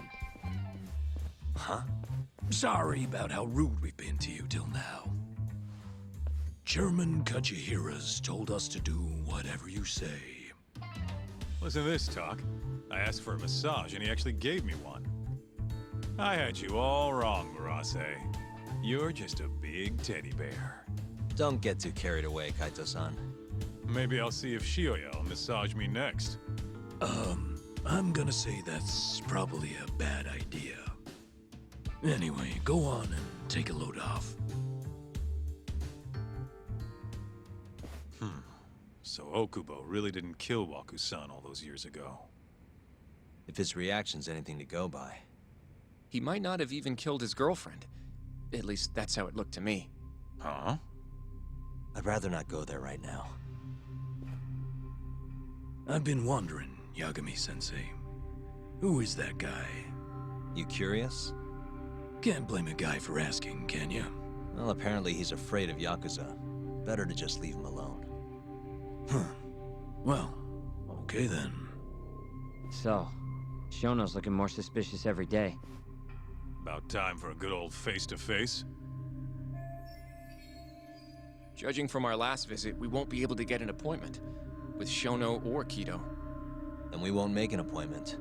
Huh? Sorry about how rude we've been to you till now. Chairman Kachihira's told us to do whatever you say. Listen to this, Talk. I asked for a massage, and he actually gave me one. I had you all wrong, Murase. You're just a big teddy bear. Don't get too carried away, Kaito-san. Maybe I'll see if Shiuya will massage me next. I'm gonna say that's probably a bad idea. Anyway, go on and take a load off. So Okubo really didn't kill Waku-san all those years ago. If his reaction's anything to go by. He might not have even killed his girlfriend. At least that's how it looked to me. Huh? I'd rather not go there right now. I've been wondering, Yagami-sensei. Who is that guy? You curious? Can't blame a guy for asking, can you? Well, apparently he's afraid of Yakuza. Better to just leave him alone. Huh. Well, okay then. So, Shono's looking more suspicious every day. About time for a good old face-to-face. Judging from our last visit, we won't be able to get an appointment with Shono or Kido. And we won't make an appointment.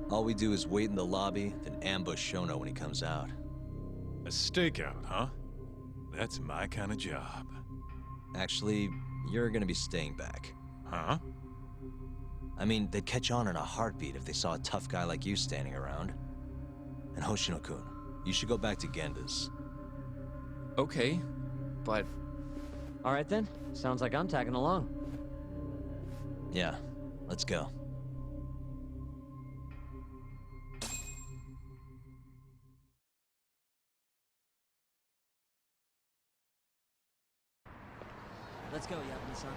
All we do is wait in the lobby, then ambush Shono when he comes out. A stakeout, huh? That's my kind of job. Actually, you're gonna be staying back. Huh? I mean, they'd catch on in a heartbeat if they saw a tough guy like you standing around. And Hoshino-kun, you should go back to Genda's. Okay, but... All right then. Sounds like I'm tagging along. Yeah, let's go. Let's go, Yagami-san.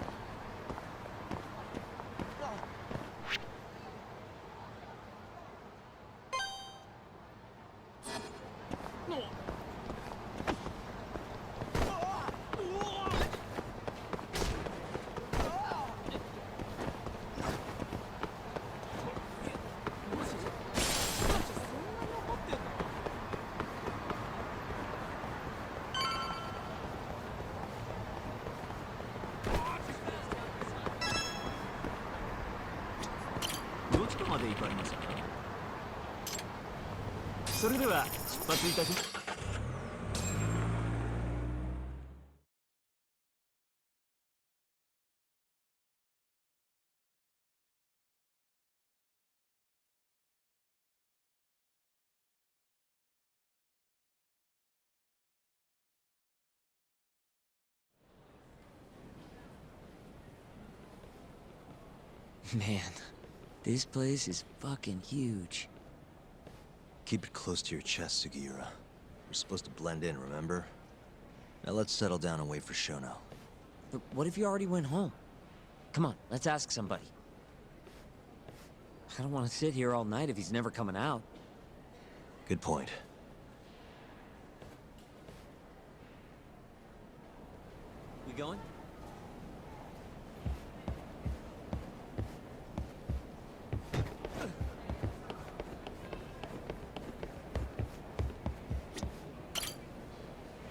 Man, this place is fucking huge. Keep it close to your chest, Sugiura. We're supposed to blend in, remember? Now let's settle down and wait for Shono. But what if you already went home? Come on, let's ask somebody. I don't want to sit here all night if he's never coming out. Good point. We going?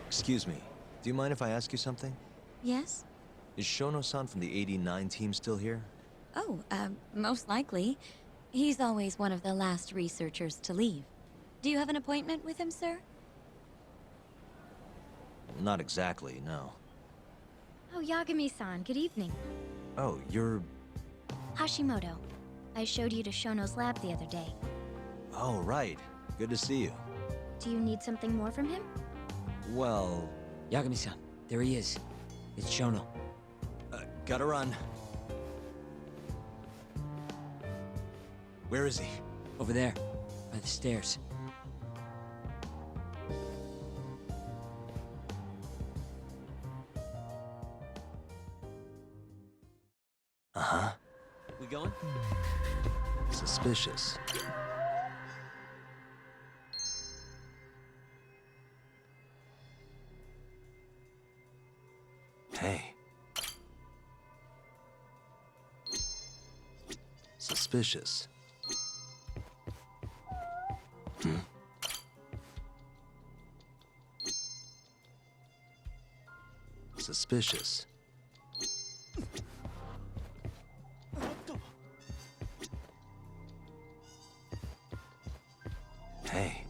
Excuse me, do you mind if I ask you something? Yes? Is Shono-san from the 89 team still here? Oh, most likely. He's always one of the last researchers to leave. Do you have an appointment with him, sir? Not exactly, no. Oh, Yagami-san, good evening. Oh, you're... Hashimoto. I showed you to Shono's lab the other day. Oh, right. Good to see you. Do you need something more from him? Well... Yagami-san, there he is. It's Shono. Gotta run. Where is he? Over there, by the stairs. Uh-huh. We going? Suspicious. Hey. Suspicious. Suspicious. Hey.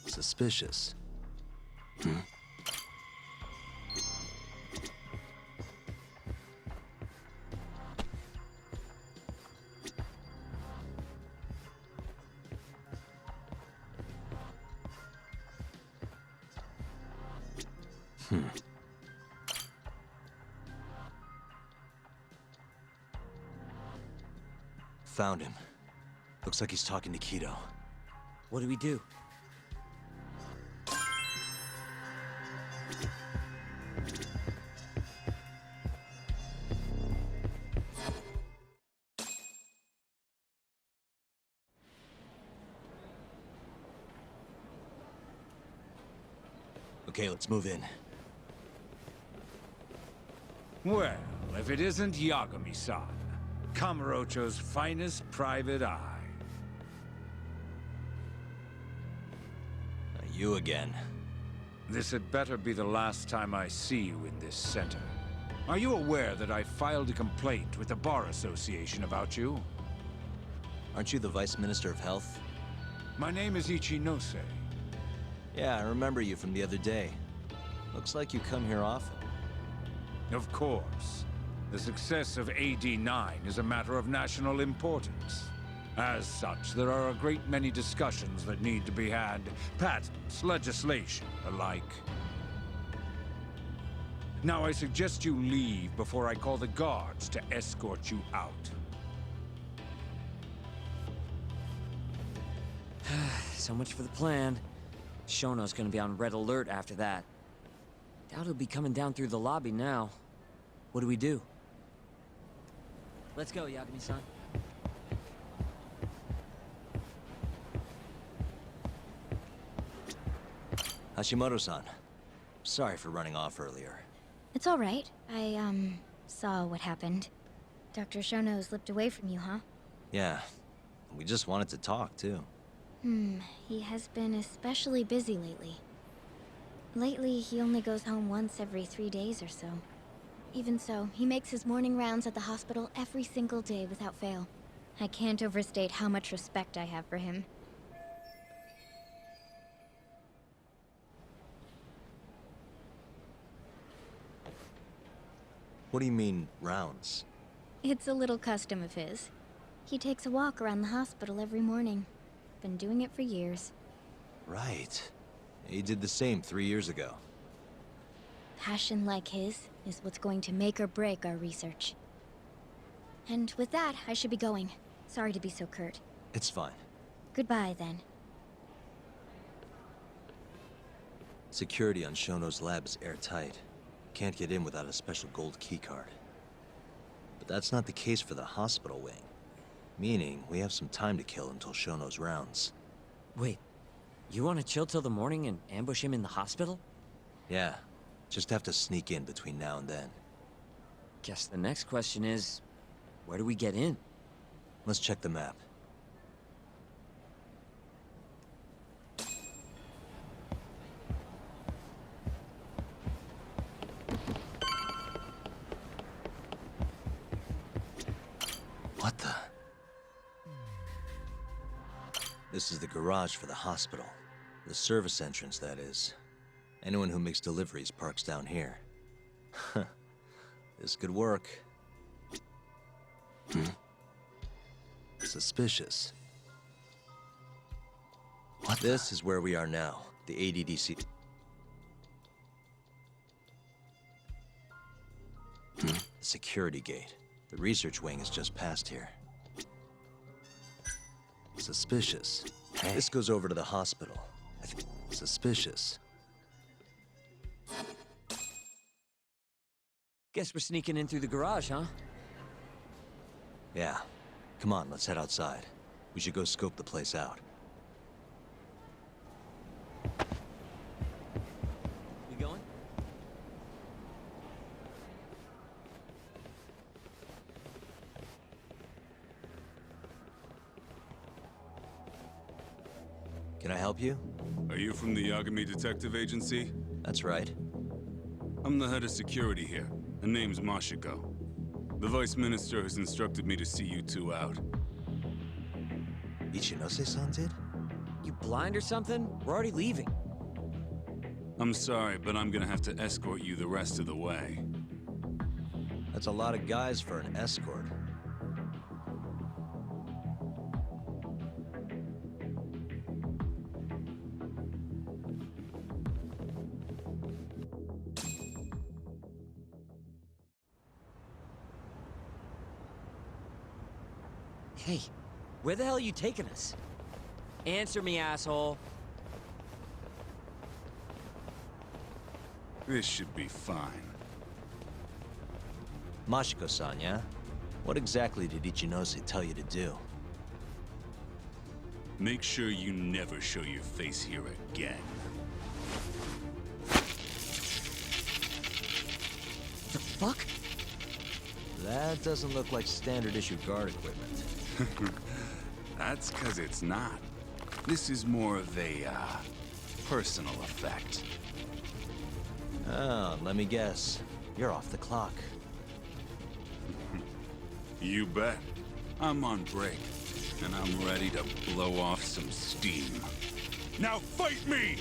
Suspicious. Found him. Looks like he's talking to Kido. What do we do? Okay, let's move in. Well, if it isn't Yagami-san, Kamurocho's finest private eye. You again. This had better be the last time I see you in this center. Are you aware that I filed a complaint with the Bar Association about you? Aren't you the Vice Minister of Health? My name is Ichinose. Yeah, I remember you from the other day. Looks like you come here often. Of course. The success of AD-9 is a matter of national importance. As such, there are a great many discussions that need to be had. Patents, legislation, alike. Now I suggest you leave before I call the guards to escort you out. So much for the plan. Shono's gonna be on red alert after that. Doubt he'll be coming down through the lobby now. What do we do? Let's go, Yagami-san. Hashimoto-san. Sorry for running off earlier. It's all right. I, saw what happened. Dr. Shono slipped away from you, huh? Yeah. We just wanted to talk, too. He has been especially busy lately. Lately, he only goes home once every 3 days or so. Even so, he makes his morning rounds at the hospital every single day without fail. I can't overstate how much respect I have for him. What do you mean, rounds? It's a little custom of his. He takes a walk around the hospital every morning. Been doing it for years. Right. He did the same 3 years ago. Passion like his is what's going to make or break our research. And with that, I should be going. Sorry to be so curt. It's fine. Goodbye, then. Security on Shono's lab is airtight. Can't get in without a special gold keycard. But that's not the case for the hospital wing. Meaning, we have some time to kill until Shono's rounds. Wait, you want to chill till the morning and ambush him in the hospital? Yeah, just have to sneak in between now and then. Guess the next question is, where do we get in? Let's check the map. What the? This is the garage for the hospital. The service entrance, that is. Anyone who makes deliveries parks down here. This could work. Suspicious. What? This is where we are now, the ADDC. Security gate. The research wing is just past here. Suspicious. Hey. This goes over to the hospital. Suspicious. Guess we're sneaking in through the garage, huh? Yeah. Come on, let's head outside. We should go scope the place out. We going? Can I help you? Are you from the Yagami Detective Agency? That's right. I'm the head of security here. Her name's Mashiko. The Vice Minister has instructed me to see you two out. Ichinose-san did? You blind or something? We're already leaving. I'm sorry, but I'm gonna have to escort you the rest of the way. That's a lot of guys for an escort. Hey, Where the hell are you taking us? Answer me, asshole. This should be fine. Mashiko-san, yeah? What exactly did Ichinose tell you to do? Make sure you never show your face here again. The fuck? That doesn't look like standard issue guard equipment. That's 'cause it's not. This is more of a, personal effect. Oh, let me guess. You're off the clock. You bet. I'm on break, and I'm ready to blow off some steam. Now fight me!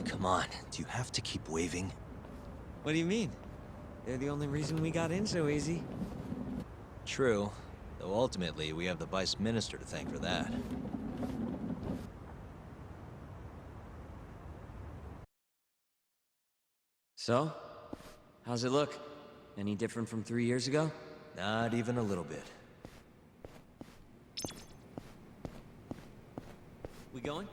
Come on, do you have to keep waving? What do you mean? They're the only reason we got in so easy. True, though ultimately we have the Vice Minister to thank for that. So? How's it look? Any different from 3 years ago? Not even a little bit. We going?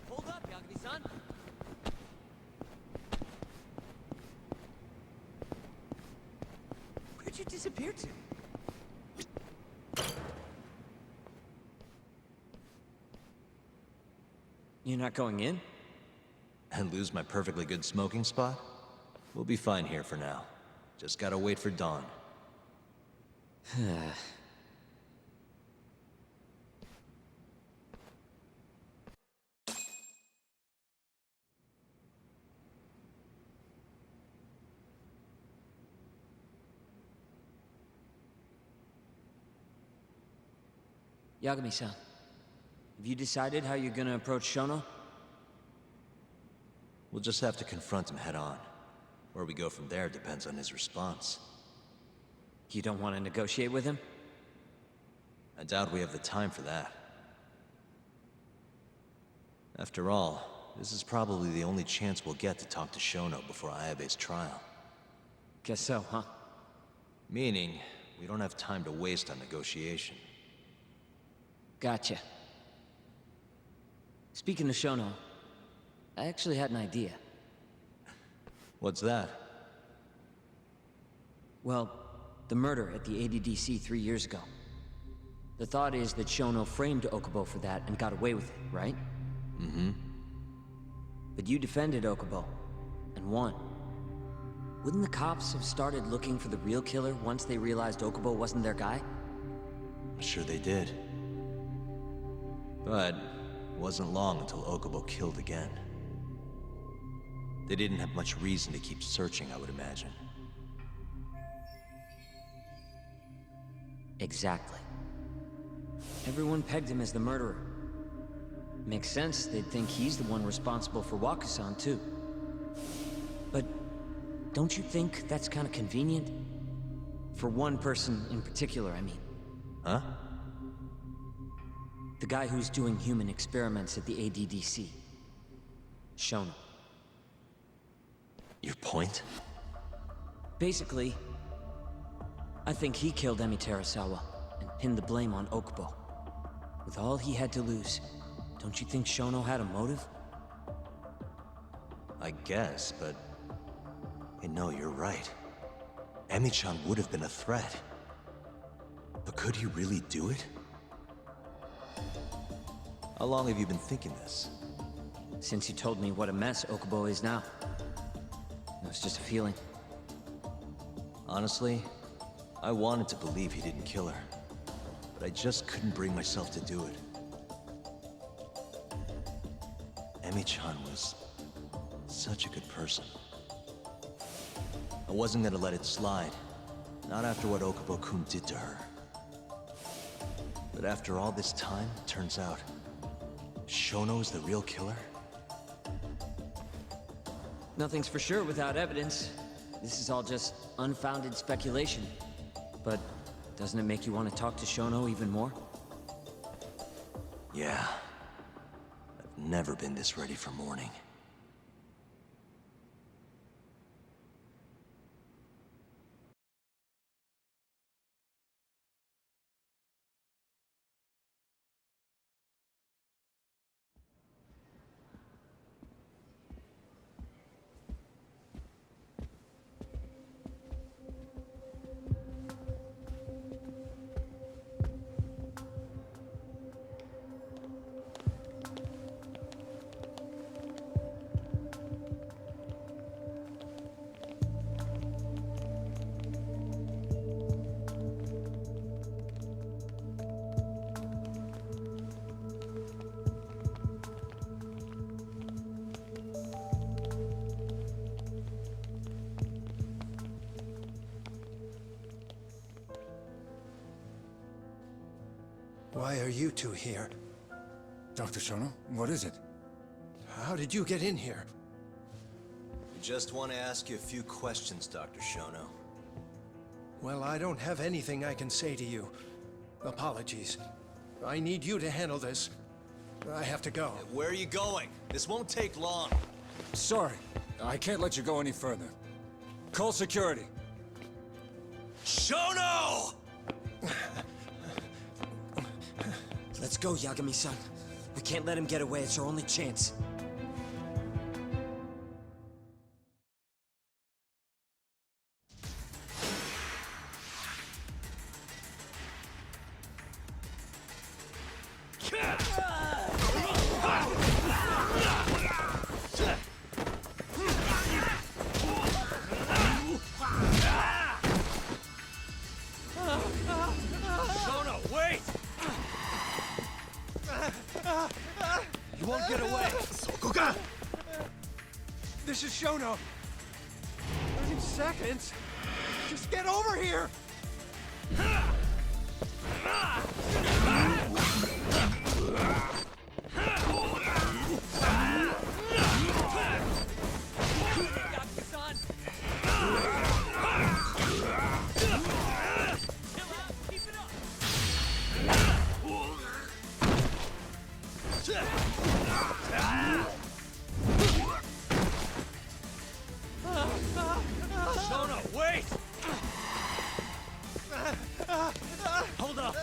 Hold up, Yagami-san! Where'd you disappear to? You're not going in? And lose my perfectly good smoking spot? We'll be fine here for now. Just gotta wait for dawn. Yagami-san, have you decided how you're gonna approach Shono? We'll just have to confront him head on. Where we go from there depends on his response. You don't want to negotiate with him? I doubt we have the time for that. After all, this is probably the only chance we'll get to talk to Shono before Ayabe's trial. Guess so, huh? Meaning, we don't have time to waste on negotiation. Gotcha. Speaking of Shono, I actually had an idea. What's that? Well, the murder at the ADDC 3 years ago. The thought is that Shono framed Okubo for that and got away with it, right? Mm-hmm. But you defended Okubo, and won. Wouldn't the cops have started looking for the real killer once they realized Okubo wasn't their guy? I'm sure they did. But it wasn't long until Okubo killed again. They didn't have much reason to keep searching, I would imagine. Exactly. Everyone pegged him as the murderer. Makes sense, they'd think he's the one responsible for Wakusan, too. But don't you think that's kind of convenient? For one person in particular, I mean. Huh? The guy who's doing human experiments at the ADDC. Shono. Your point? Basically, I think he killed Emi Terasawa and pinned the blame on Okubo. With all he had to lose, don't you think Shono had a motive? I guess, but... Hey, no, you're right. Emi-chan would have been a threat. But could he really do it? How long have you been thinking this? Since you told me what a mess Okubo is now. It was just a feeling. Honestly, I wanted to believe he didn't kill her. But I just couldn't bring myself to do it. Emi-chan was such a good person. I wasn't gonna let it slide. Not after what Okubo-kun did to her. But after all this time, turns out, Shono's the real killer? Nothing's for sure without evidence. This is all just unfounded speculation. But doesn't it make you want to talk to Shono even more? Yeah. I've never been this ready for morning. Why are you two here? Dr. Shono, what is it? How did you get in here? We just want to ask you a few questions, Dr. Shono. Well, I don't have anything I can say to you. Apologies. I need you to handle this. I have to go. Where are you going? This won't take long. Sorry, I can't let you go any further. Call security. Shono! Let's go, Yagami-san. We can't let him get away. It's our only chance. Shono, wait! You won't get away! This is Shono. 30 seconds? Just get over here! Shono, wait! Hold up!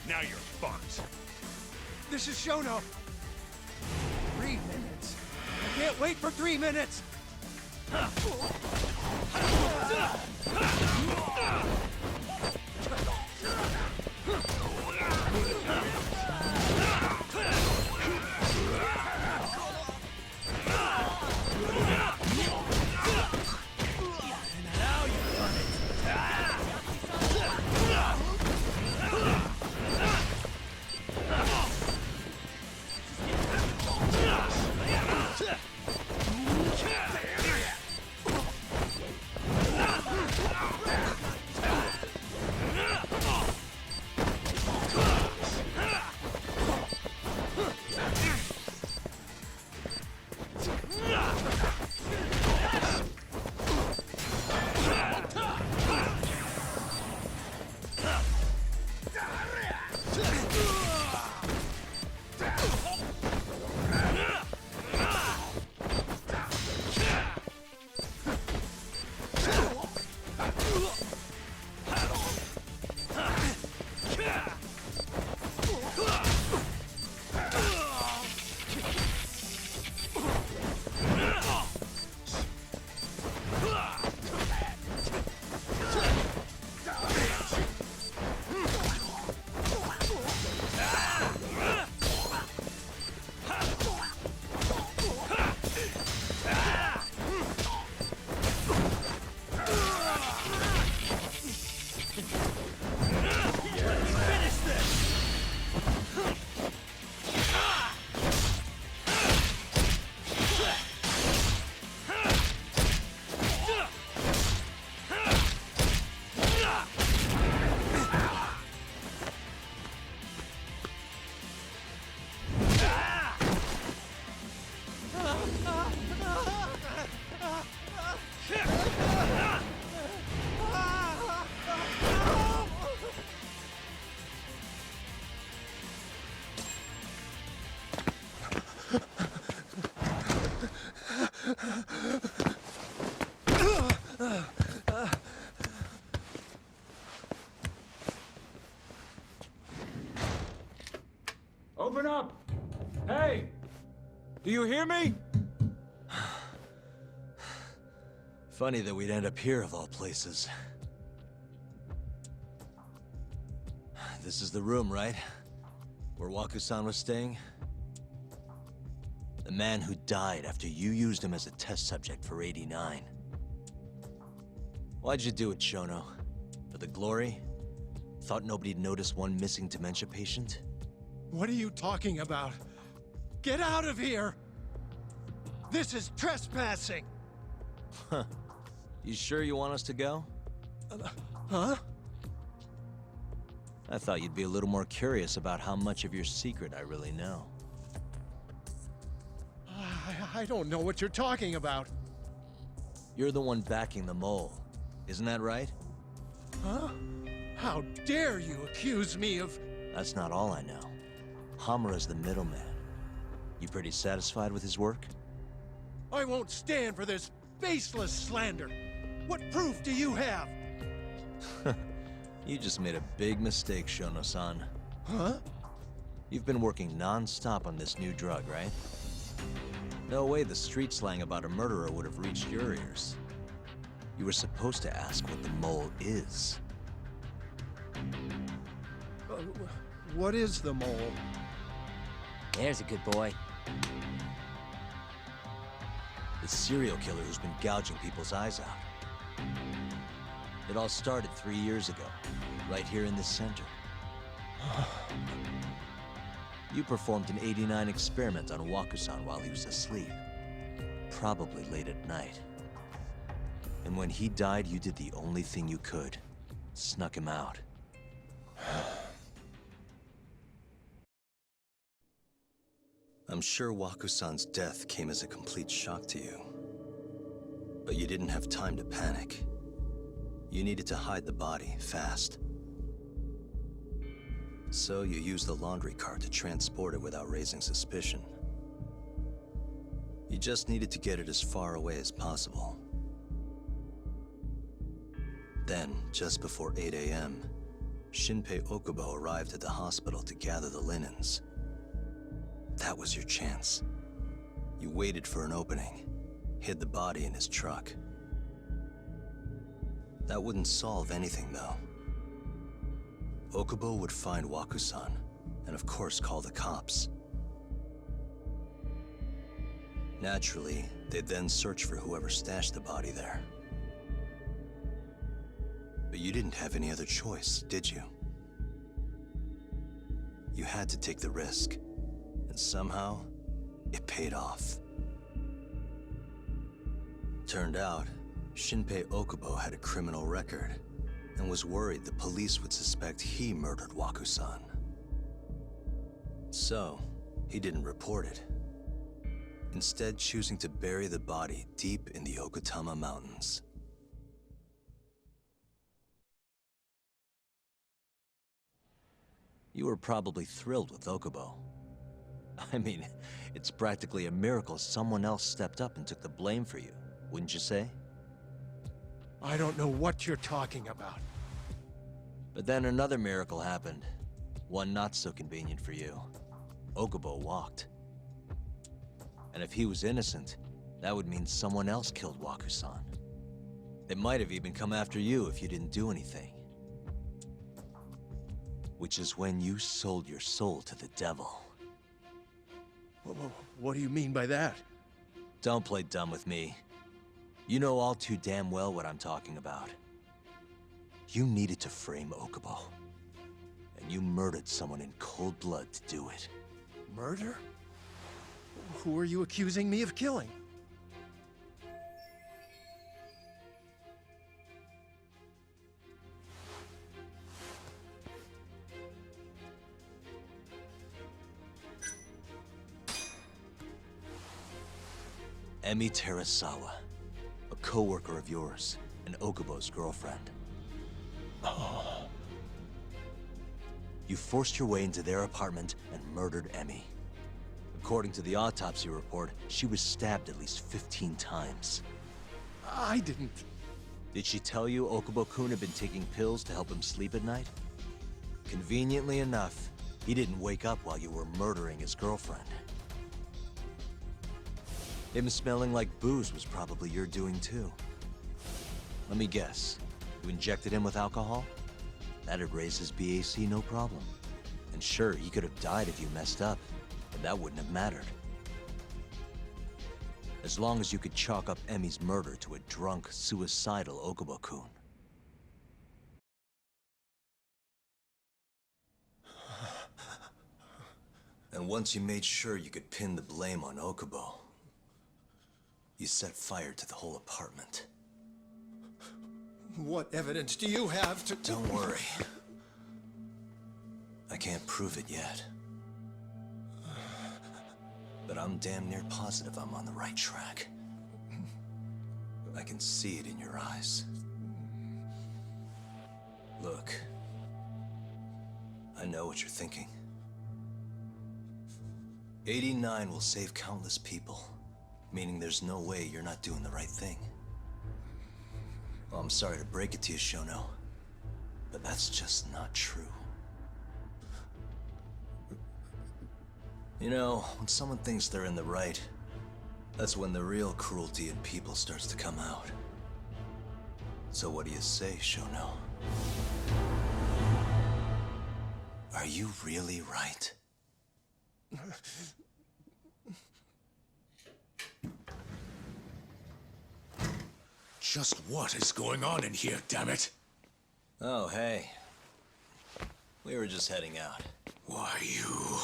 Now you're fucked. This is Shono. 3 minutes. I can't wait for 3 minutes. Open up! Hey! Do you hear me? Funny that we'd end up here of all places. This is the room, right? Where Waku-san was staying? The man who died after you used him as a test subject for 89. Why'd you do it, Shono? For the glory? Thought nobody'd notice one missing dementia patient? What are you talking about? Get out of here! This is trespassing! Huh. You sure you want us to go? Huh? I thought you'd be a little more curious about how much of your secret I really know. I don't know what you're talking about. You're the one backing the mole. Isn't that right? Huh? How dare you accuse me of... That's not all I know. Hamura's the middleman. You pretty satisfied with his work? I won't stand for this baseless slander. What proof do you have? You just made a big mistake, Shono-san. Huh? You've been working non-stop on this new drug, right? No way the street slang about a murderer would have reached your ears. You were supposed to ask what the mole is. What is the mole? There's a good boy. The serial killer who's been gouging people's eyes out. It all started 3 years ago, right here in this center. You performed an 89 experiment on Waku-san while he was asleep. Probably late at night. And when he died, you did the only thing you could. Snuck him out. I'm sure Waku-san's death came as a complete shock to you. But you didn't have time to panic. You needed to hide the body, fast. So you used the laundry cart to transport it without raising suspicion. You just needed to get it as far away as possible. Then, just before 8 a.m., Shinpei Okubo arrived at the hospital to gather the linens. That was your chance. You waited for an opening, hid the body in his truck. That wouldn't solve anything, though. Okubo would find Wakusan, and of course call the cops. Naturally, they'd then search for whoever stashed the body there. But you didn't have any other choice, did you? You had to take the risk, and somehow, it paid off. Turned out, Shinpei Okubo had a criminal record, and was worried the police would suspect he murdered Wakusan. So, he didn't report it, instead choosing to bury the body deep in the Okutama Mountains. You were probably thrilled with Okubo. I mean, it's practically a miracle someone else stepped up and took the blame for you, wouldn't you say? I don't know what you're talking about. But then another miracle happened. One not so convenient for you. Okubo walked. And if he was innocent, that would mean someone else killed Wakusan. They might have even come after you if you didn't do anything. Which is when you sold your soul to the devil. What do you mean by that? Don't play dumb with me. You know all too damn well what I'm talking about. You needed to frame Okubo. And you murdered someone in cold blood to do it. Murder? Who are you accusing me of killing? Emi Terasawa, a co-worker of yours, and Okubo's girlfriend. You forced your way into their apartment and murdered Emi. According to the autopsy report, she was stabbed at least 15 times. I didn't... Did she tell you Okubo-kun had been taking pills to help him sleep at night? Conveniently enough, he didn't wake up while you were murdering his girlfriend. Him smelling like booze was probably your doing too. Let me guess. You injected him with alcohol? That'd raise his BAC no problem. And sure, he could have died if you messed up, but that wouldn't have mattered. As long as you could chalk up Emi's murder to a drunk, suicidal Okubo-kun. And once you made sure you could pin the blame on Okubo, you set fire to the whole apartment. What evidence do you have to... Don't worry. I can't prove it yet. But I'm damn near positive I'm on the right track. I can see it in your eyes. Look. I know what you're thinking. 89 will save countless people. Meaning there's no way you're not doing the right thing. Well, I'm sorry to break it to you, Shono, but that's just not true. You know, when someone thinks they're in the right, that's when the real cruelty in people starts to come out. So what do you say, Shono? Are you really right? Just what is going on in here, damn it? Oh, hey. We were just heading out. Why, you...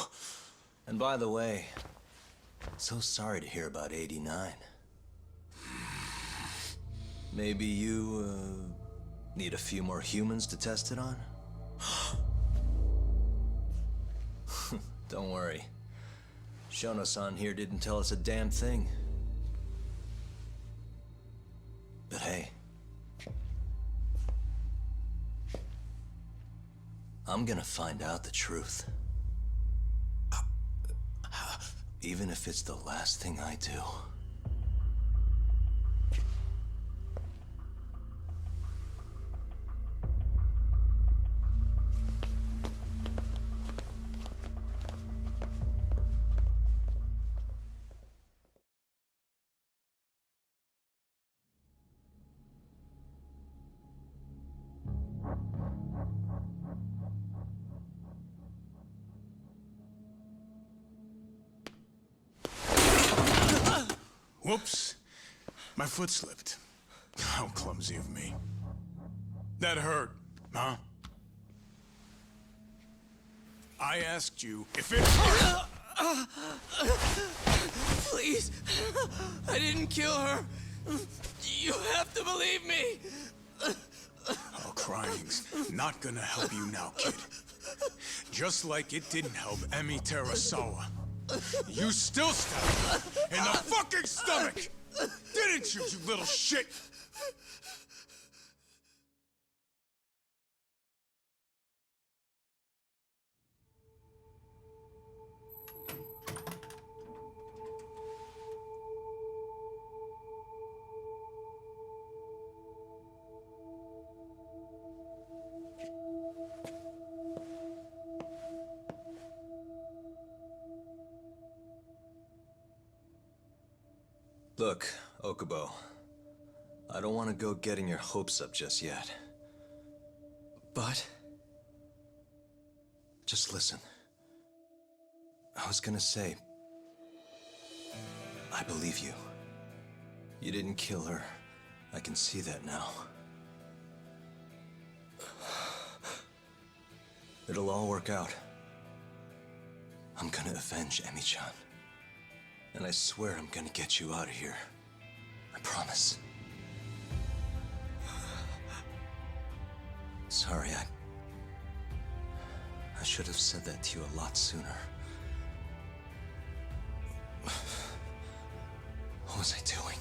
And by the way, so sorry to hear about 89. Maybe you, need a few more humans to test it on? Don't worry. Shono-san here didn't tell us a damn thing. But hey, I'm gonna find out the truth. Even if it's the last thing I do. My foot slipped. How clumsy of me. That hurt, huh? I asked you if it hurt! Please, I didn't kill her. You have to believe me. Oh, crying's not gonna help you now, kid. Just like it didn't help Emi Terasawa. You still stabbed her in the fucking stomach! Didn't you, you little shit? Look, Okubo. I don't want to go getting your hopes up just yet. But? Just listen. I was gonna say... I believe you. You didn't kill her. I can see that now. It'll all work out. I'm gonna avenge Emi-chan. And I swear I'm gonna get you out of here. I promise. Sorry, I should have said that to you a lot sooner. What was I doing?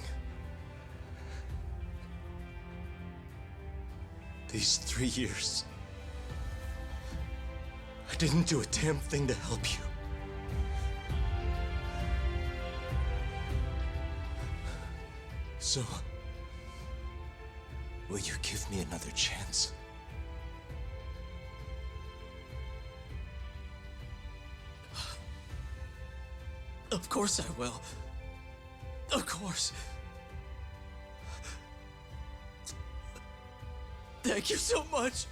These 3 years, I didn't do a damn thing to help you. So, will you give me another chance? Of course I will. Of course. Thank you so much.